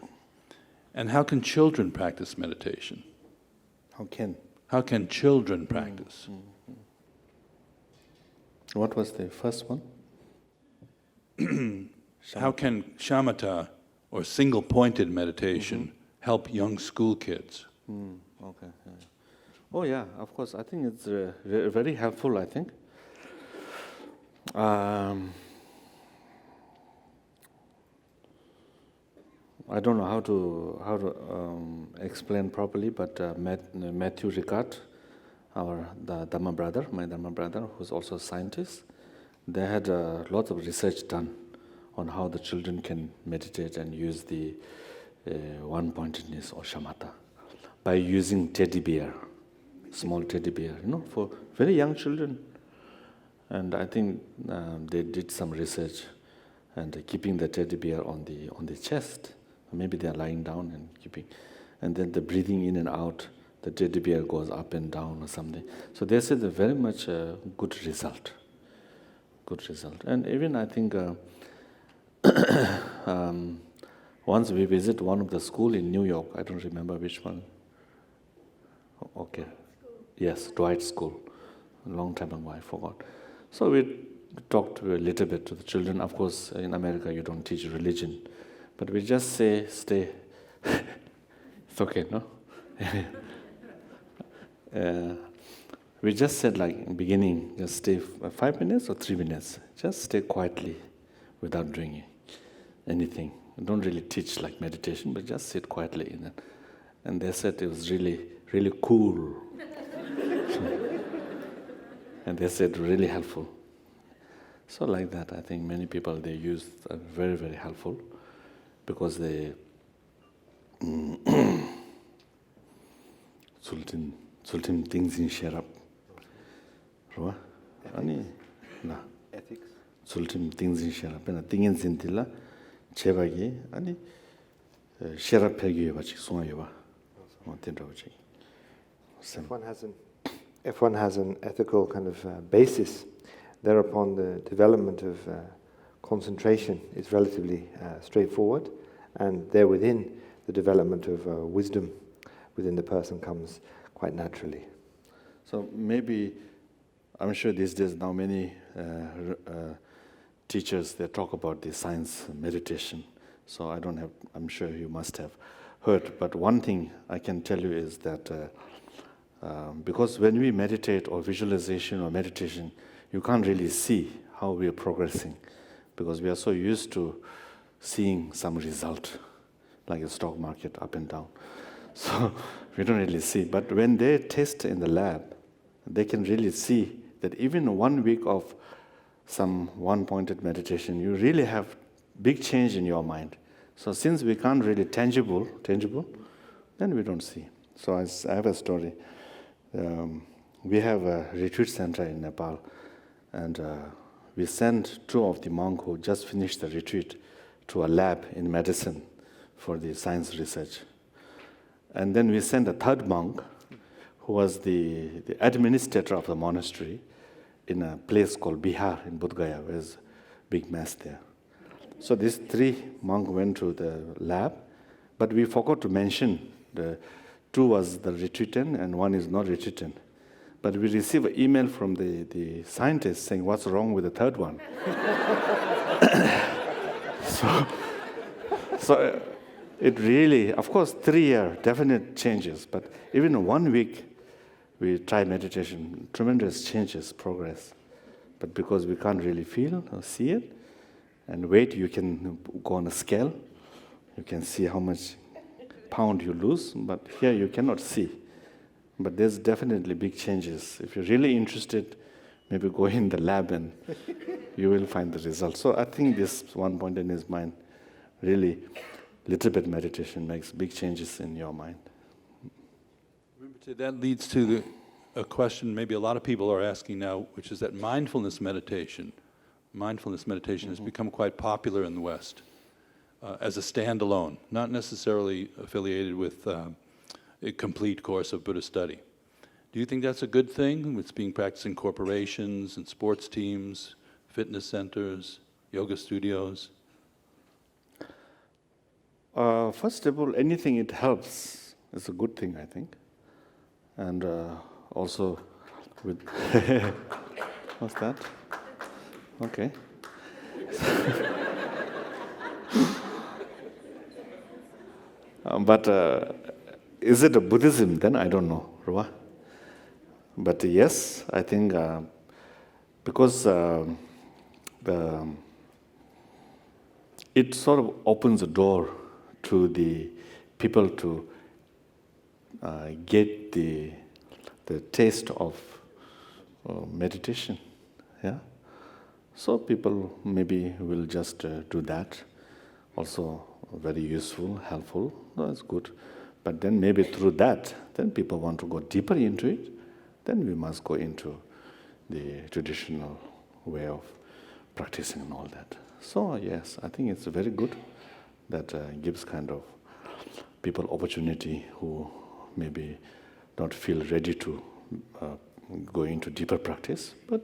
And how can children practice meditation? How can children practice? What was the first one? How can shamatha or single-pointed meditation help young school kids? Okay. Yeah. Oh yeah, of course. I think it's very helpful. I think. I don't know how to explain properly, but Matthew Ricard, the Dhamma brother, my Dhamma brother, who's also a scientist, they had a lot of research done on how the children can meditate and use the one-pointedness or shamatha by using teddy bear, small teddy bear, for very young children. And I think they did some research and keeping the teddy bear on the chest. Maybe they are lying down and keeping, and then the breathing in and out, the teddy bear goes up and down or something. So they said a very much good result. And even I think once we visit one of the school in New York, I don't remember which one. Okay. Yes, Dwight School. A long time ago, I forgot. So we talked a little bit to the children. Of course, in America, you don't teach religion. But we just say, stay. It's okay, no? We just said, like, in the beginning, just stay 5 minutes or 3 minutes. Just stay quietly without doing anything. Don't really teach like meditation, but just sit quietly in it. And they said it was really, really cool. And they said really helpful. So like that, I think many people, they use very, very helpful because they sultim things in sherap. Right? Ani na Ethics. sultim things in sherap. Pena tingin sintila chebagi ani sherap pegi bachi sunga yoba. If one has an ethical kind of basis, thereupon the development of concentration is relatively straightforward, and there within the development of wisdom within the person comes quite naturally. So maybe, I'm sure these days now many teachers, they talk about the science meditation. So I'm sure you must have heard. But one thing I can tell you is that because when we meditate or visualization or meditation, you can't really see how we are progressing because we are so used to seeing some result, like a stock market up and down. So we don't really see. But when they test in the lab, they can really see that even 1 week of some one-pointed meditation, you really have big change in your mind. So since we can't really tangible, then we don't see. So I have a story. We have a retreat center in Nepal, and we sent 2 of the monks who just finished the retreat to a lab in medicine for the science research. And then we sent a 3rd monk, who was the administrator of the monastery in a place called Bihar in Bodh Gaya, where there's a big mass there. So these 3 monks went to the lab, but we forgot to mention the 2 was the retreatant and 1 is not retreatant. But we received an email from the scientist saying, what's wrong with the 3rd one? So it really, of course, 3 years, definite changes. But even in 1 week, we try meditation, tremendous changes, progress. But because we can't really feel or see it, and weight, you can go on a scale. You can see how much pound you lose, but here you cannot see. But there's definitely big changes. If you're really interested, maybe go in the lab and you will find the results. So I think this one point in his mind, really, little bit meditation makes big changes in your mind. That leads to a question maybe a lot of people are asking now, which is that mindfulness meditation has become quite popular in the West as a standalone, not necessarily affiliated with a complete course of Buddhist study. Do you think that's a good thing? It's being practiced in corporations and sports teams, fitness centers, yoga studios? First of all, anything it helps is a good thing, I think. And also with... What's that? Okay. But is it a Buddhism then? I don't know, Ruwa. But yes, I think because it sort of opens the door to the people to get the taste of meditation, yeah. So people maybe will just do that. Also very useful, helpful. That's good. But then maybe through that, then people want to go deeper into it. Then we must go into the traditional way of practicing and all that. So yes, I think it's very good. That gives kind of people opportunity who maybe don't feel ready to go into deeper practice, but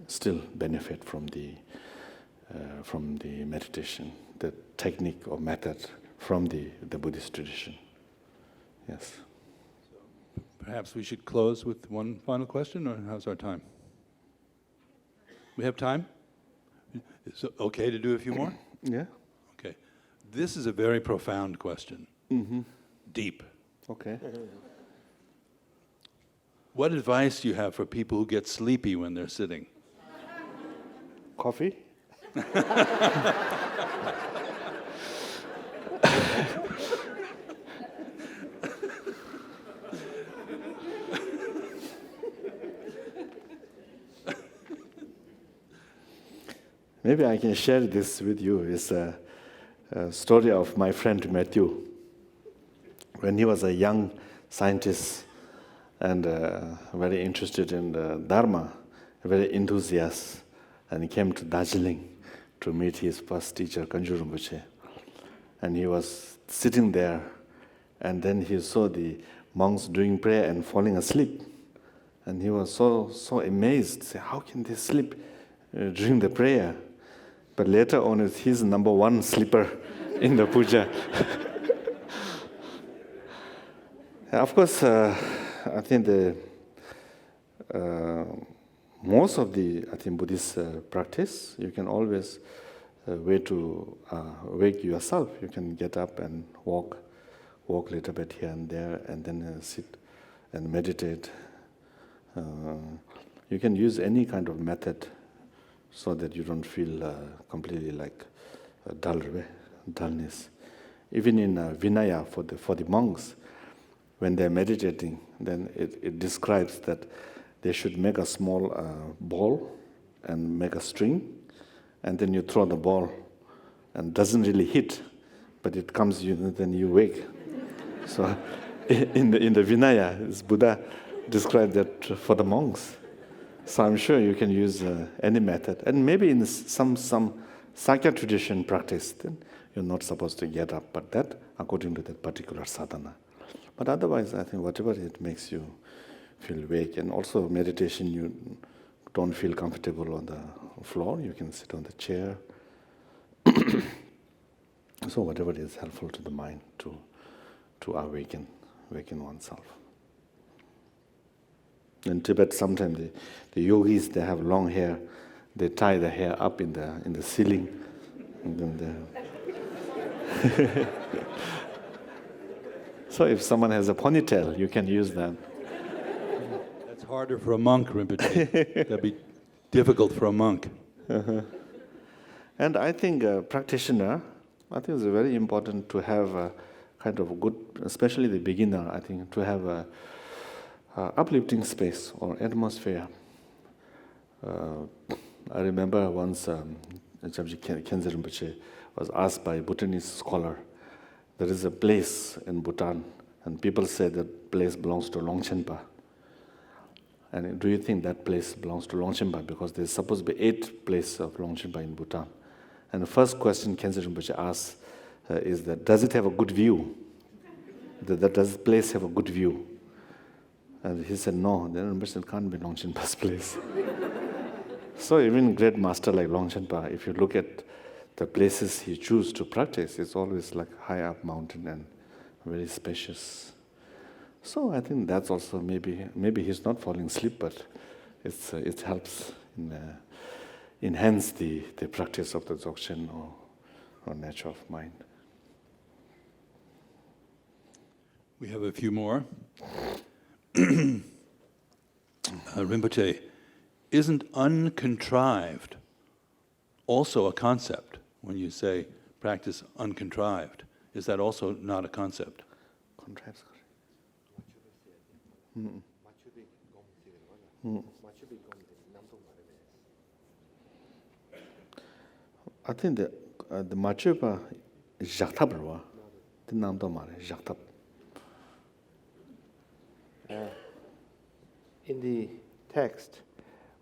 still benefit from the meditation, the technique or method from the Buddhist tradition. Yes. Perhaps we should close with one final question, or how's our time? We have time? Is it okay to do a few more? Yeah. Okay. This is a very profound question. Mm-hmm. Deep. Okay. What advice do you have for people who get sleepy when they're sitting? Coffee? Maybe I can share this with you. It's a story of my friend Matthew. When he was a young scientist and very interested in the Dharma, very enthusiastic, and he came to Darjeeling to meet his first teacher, Khyentse Rinpoche. And he was sitting there, and then he saw the monks doing prayer and falling asleep. And he was so amazed, say, how can they sleep during the prayer? But later on, he's number one sleeper in the puja. Of course, I think most of the Buddhist practice, you can always way to wake yourself. You can get up and walk a little bit here and there, and then sit and meditate. You can use any kind of method so that you don't feel completely like dullness. Even in Vinaya for the monks, when they're meditating, then it describes that they should make a small ball and make a string, and then you throw the ball, and doesn't really hit, but it comes then you wake. So in the Vinaya, Buddha described that for the monks. So I'm sure you can use any method. And maybe in some Sakya tradition practice, then you're not supposed to get up, but that according to that particular sadhana. But otherwise, I think whatever it makes you feel awake. And also meditation, you don't feel comfortable on the floor, you can sit on the chair. So whatever is helpful to the mind to awaken oneself. In Tibet, sometimes the yogis, they have long hair. They tie the hair up in the ceiling. And then so if someone has a ponytail, you can use that. That's harder for a monk, Rinpoche. That'd be difficult for a monk. Uh-huh. And I think a practitioner, I think it's very important to have a kind of good, especially the beginner, I think, to have a uplifting space or atmosphere. I remember once Shechen Khyentse Rinpoche was asked by a Bhutanese scholar, there is a place in Bhutan, and people say that place belongs to Longchenpa. And do you think that place belongs to Longchenpa? Because there's supposed to be 8 places of Longchenpa in Bhutan. And the first question Khyentse Rinpoche asks is that, does it have a good view? Does the place have a good view? And he said, no. Then Rinpoche said, it can't be Longchenpa's place. So even great master like Longchenpa, if you look at the places he chooses to practice, it's always like high up mountain and very spacious. So I think that's also maybe he's not falling asleep, but it helps enhance the practice of the dzogchen or nature of mind. We have a few more. Rinpoche, isn't uncontrived also a concept? When you say practice uncontrived, is that also not a concept? Contrived. I think the machupa is jaktabarwa. The namdo mare jaktab. In the text,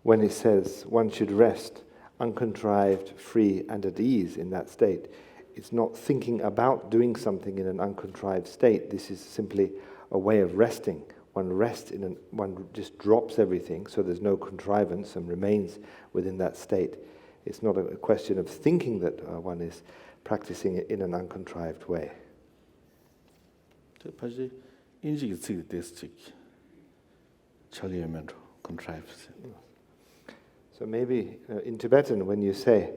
when it says one should rest uncontrived, free, and at ease in that state, it's not thinking about doing something in an uncontrived state. This is simply a way of resting. One just drops everything, so there's no contrivance and remains within that state. It's not a question of thinking that one is practicing it in an uncontrived way. So maybe in Tibetan, when you say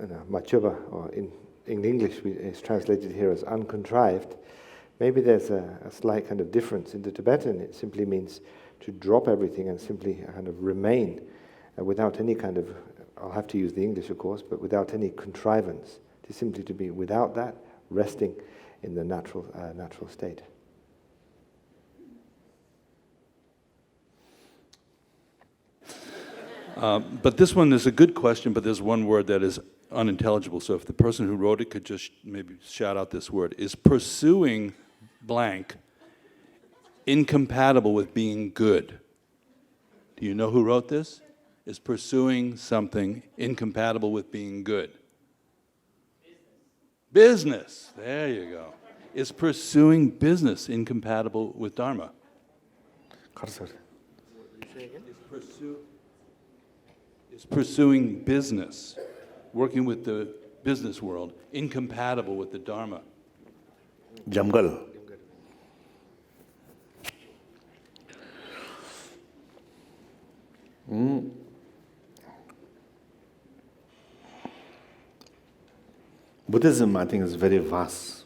machuba, or in English it's translated here as uncontrived, maybe there's a slight kind of difference. In the Tibetan, it simply means to drop everything and simply kind of remain without any kind of, I'll have to use the English of course, but without any contrivance. It's simply to be without that, resting in the natural state. But this one is a good question, but there's one word that is unintelligible. So if the person who wrote it could just maybe shout out this word. Is pursuing blank incompatible with being good? Do you know who wrote this? Is pursuing something incompatible with being good? Business. There you go. Is pursuing business incompatible with Dharma? Is pursuing business, working with the business world, incompatible with the Dharma? Jamgal. Buddhism, I think, is very vast.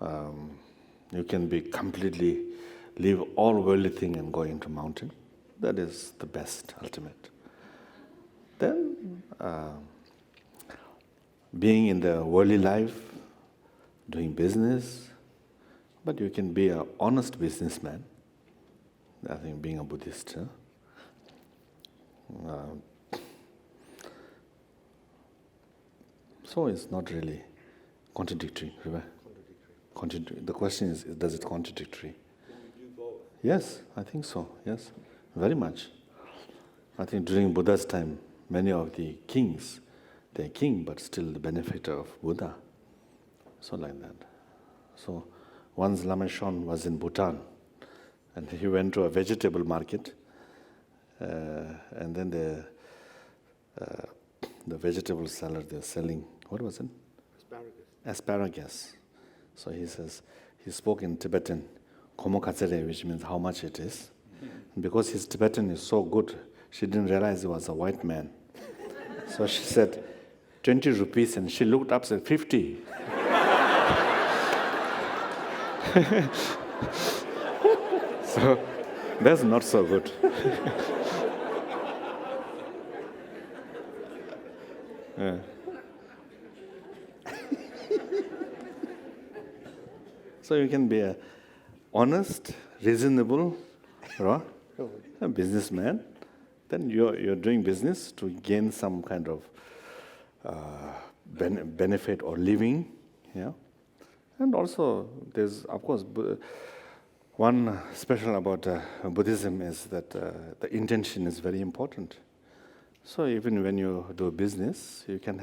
You can be completely, leave all worldly thing and go into mountain. That is the best, ultimate. Then, being in the worldly life, doing business, but you can be an honest businessman. I think being a Buddhist. So it's not really contradictory. The question is, does it contradictory? Can we do both? Yes, I think so. Yes, very much. I think during Buddha's time, many of the kings, they're king, but still the benefactor of Buddha. So like that. So once Lama Shon was in Bhutan, and he went to a vegetable market, and then the vegetable seller, they're selling, what was it? Asparagus. So he says, he spoke in Tibetan, komo katsere, which means how much it is. And because his Tibetan is so good, she didn't realize he was a white man. So she said, 20 rupees, and she looked up and said, 50. So that's not so good. Yeah. So you can be a honest, reasonable, a businessman. Then you're doing business to gain some kind of benefit or living, yeah. And also, there's of course one special about Buddhism is that the intention is very important. So even when you do business, you can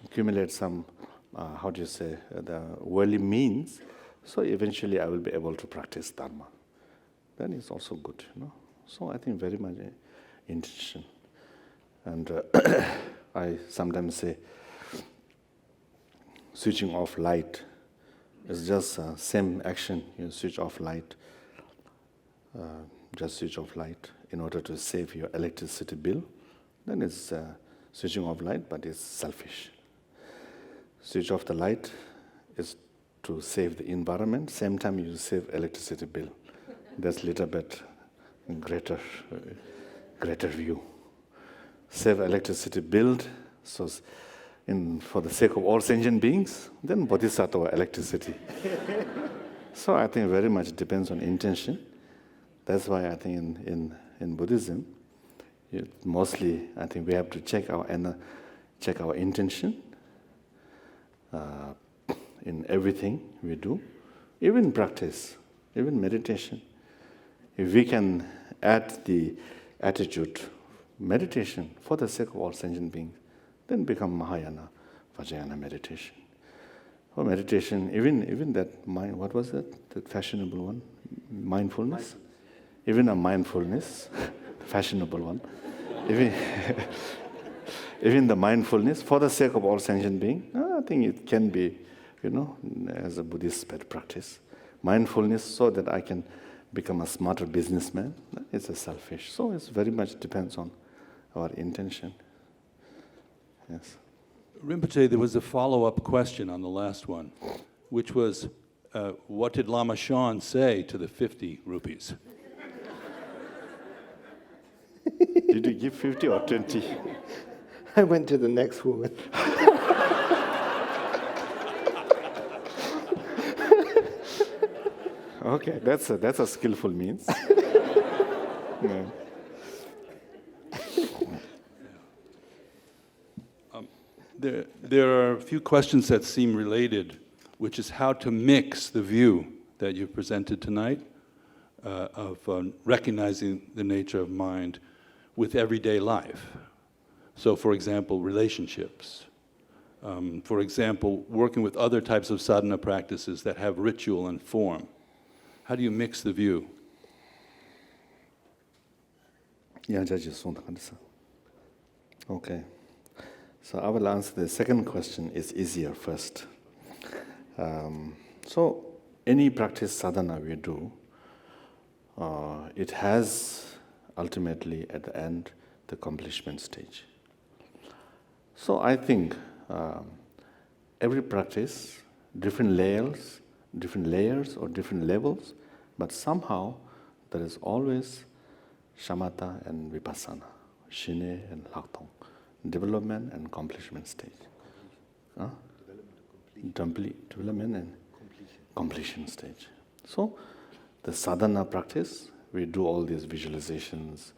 accumulate some, the worldly means. So eventually, I will be able to practice Dharma. Then it's also good, So I think very much intention. And I sometimes say, switching off light is just same action. You switch off light, just switch off light in order to save your electricity bill. Then it's switching off light, but it's selfish. Switch off the light is to save the environment. Same time you save electricity bill. That's a little bit greater view. Save electricity bill, so for the sake of all sentient beings, then bodhisattva electricity. So I think very much depends on intention. That's why I think in Buddhism, mostly I think we have to check our intention in everything we do, even practice, even meditation. If we can add the attitude, meditation for the sake of all sentient beings, then become Mahayana, Vajrayana meditation. Or meditation, even that mind, what was that? The fashionable one? Mindfulness? Even a mindfulness, fashionable one. Even the mindfulness, for the sake of all sentient beings, I think it can be, as a Buddhist practice. Mindfulness so that I can become a smarter businessman, it's a selfish. So it very much depends on our intention. Yes. Rinpoche, there was a follow-up question on the last one, which was, what did Lama Shan say to the 50 rupees? Did you give 50 or 20? I went to the next woman. Okay, that's a skillful means. Yeah. There are a few questions that seem related, which is how to mix the view that you've presented tonight of recognizing the nature of mind with everyday life. So, for example, relationships. For example, working with other types of sadhana practices that have ritual and form. How do you mix the view? Okay. So I will answer the second question. It's easier first. So any practice sadhana we do, it has ultimately at the end the accomplishment stage. So I think every practice, different layers or different levels, but somehow there is always shamatha and vipassana, shine and laktong, development and accomplishment stage. Development and completion stage. So the sadhana practice, we do all these visualizations,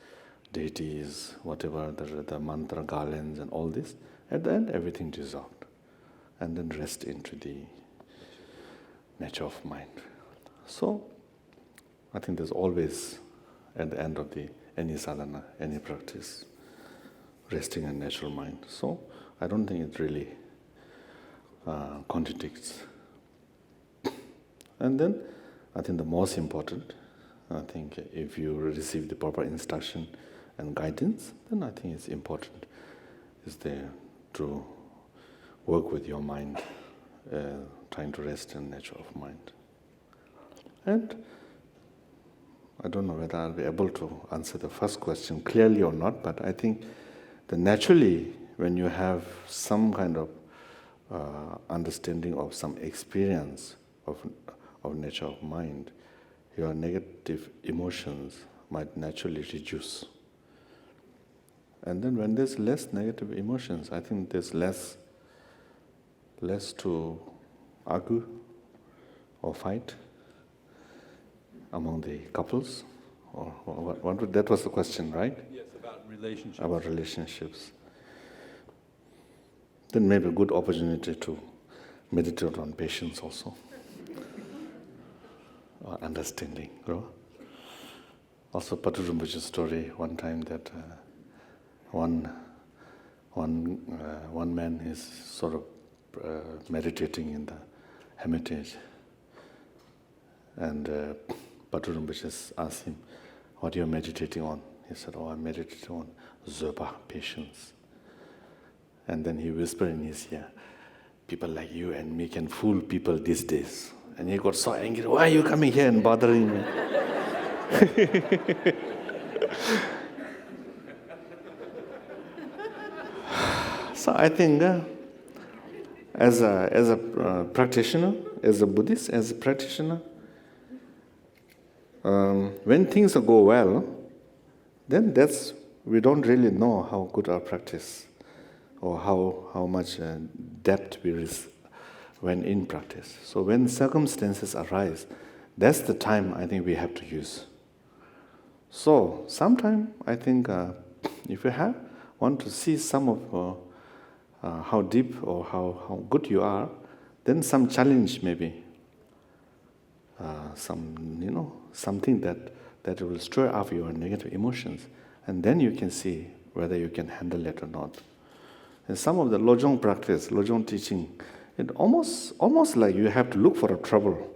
deities, whatever, the mantra garlands and all this. At the end, everything dissolved. And then rest into the nature of mind. So I think there's always, at the end of any sadhana, any practice, resting in natural mind. So I don't think it really contradicts. And then I think the most important, I think if you receive the proper instruction and guidance, then I think it's important is there to work with your mind, trying to rest in the nature of mind. And I don't know whether I'll be able to answer the first question clearly or not, but I think that naturally when you have some kind of understanding of some experience of nature of mind, your negative emotions might naturally reduce. And then when there's less negative emotions, I think there's less to argue, or fight among the couples? Or that was the question, right? Yes, about relationships. About relationships. Then maybe a good opportunity to meditate on patience also. Or understanding, no? Also, Patu Rinpoche's story one time that one man is sort of meditating in the hermitage, and Patu Rinpoche asked him, "What are you meditating on?" He said, "Oh, I'm meditating on Zoba, patience." And then he whispered in his ear, "People like you and me can fool people these days." And he got so angry, "Why are you coming here and bothering me?" So I think as a practitioner, as a Buddhist, as a practitioner, when things go well, then we don't really know how good our practice or how much depth we receive when in practice. So when circumstances arise, that's the time I think we have to use. So sometime I think if you want to see some of how deep or how good you are, then some challenge maybe, something that will stir up your negative emotions, and then you can see whether you can handle it or not. And some of the Lojong practice, Lojong teaching, it almost like you have to look for a trouble.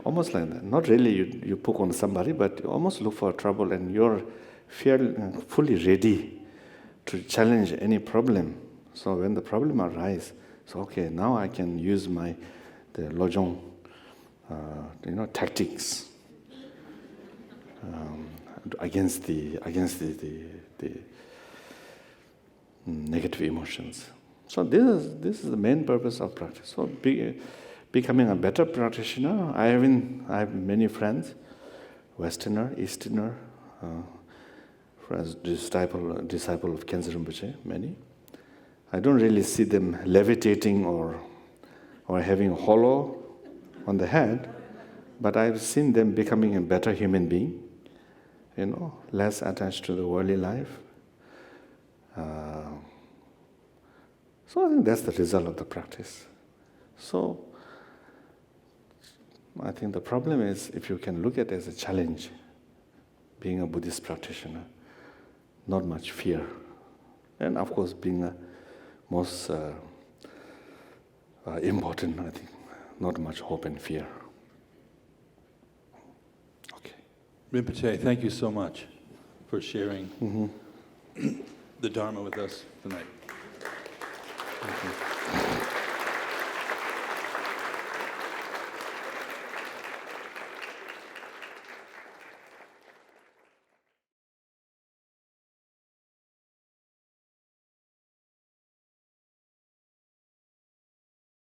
Almost like that. Not really you poke on somebody, but you almost look for a trouble, and you're fully ready to challenge any problem. So when the problem arises, so okay, now I can use the Lojong, tactics against the negative emotions. So this is the main purpose of practice. So becoming a better practitioner, I have many friends, Westerner, Easterner, friends, disciple of Khyentse Rinpoche, many. I don't really see them levitating or having a hollow on the head, but I've seen them becoming a better human being, less attached to the worldly life. So I think that's the result of the practice. So I think the problem is if you can look at it as a challenge, being a Buddhist practitioner, not much fear. And of course, being a most important, I think, not much hope and fear. Okay. Rinpoche, thank you so much for sharing the Dharma with us tonight.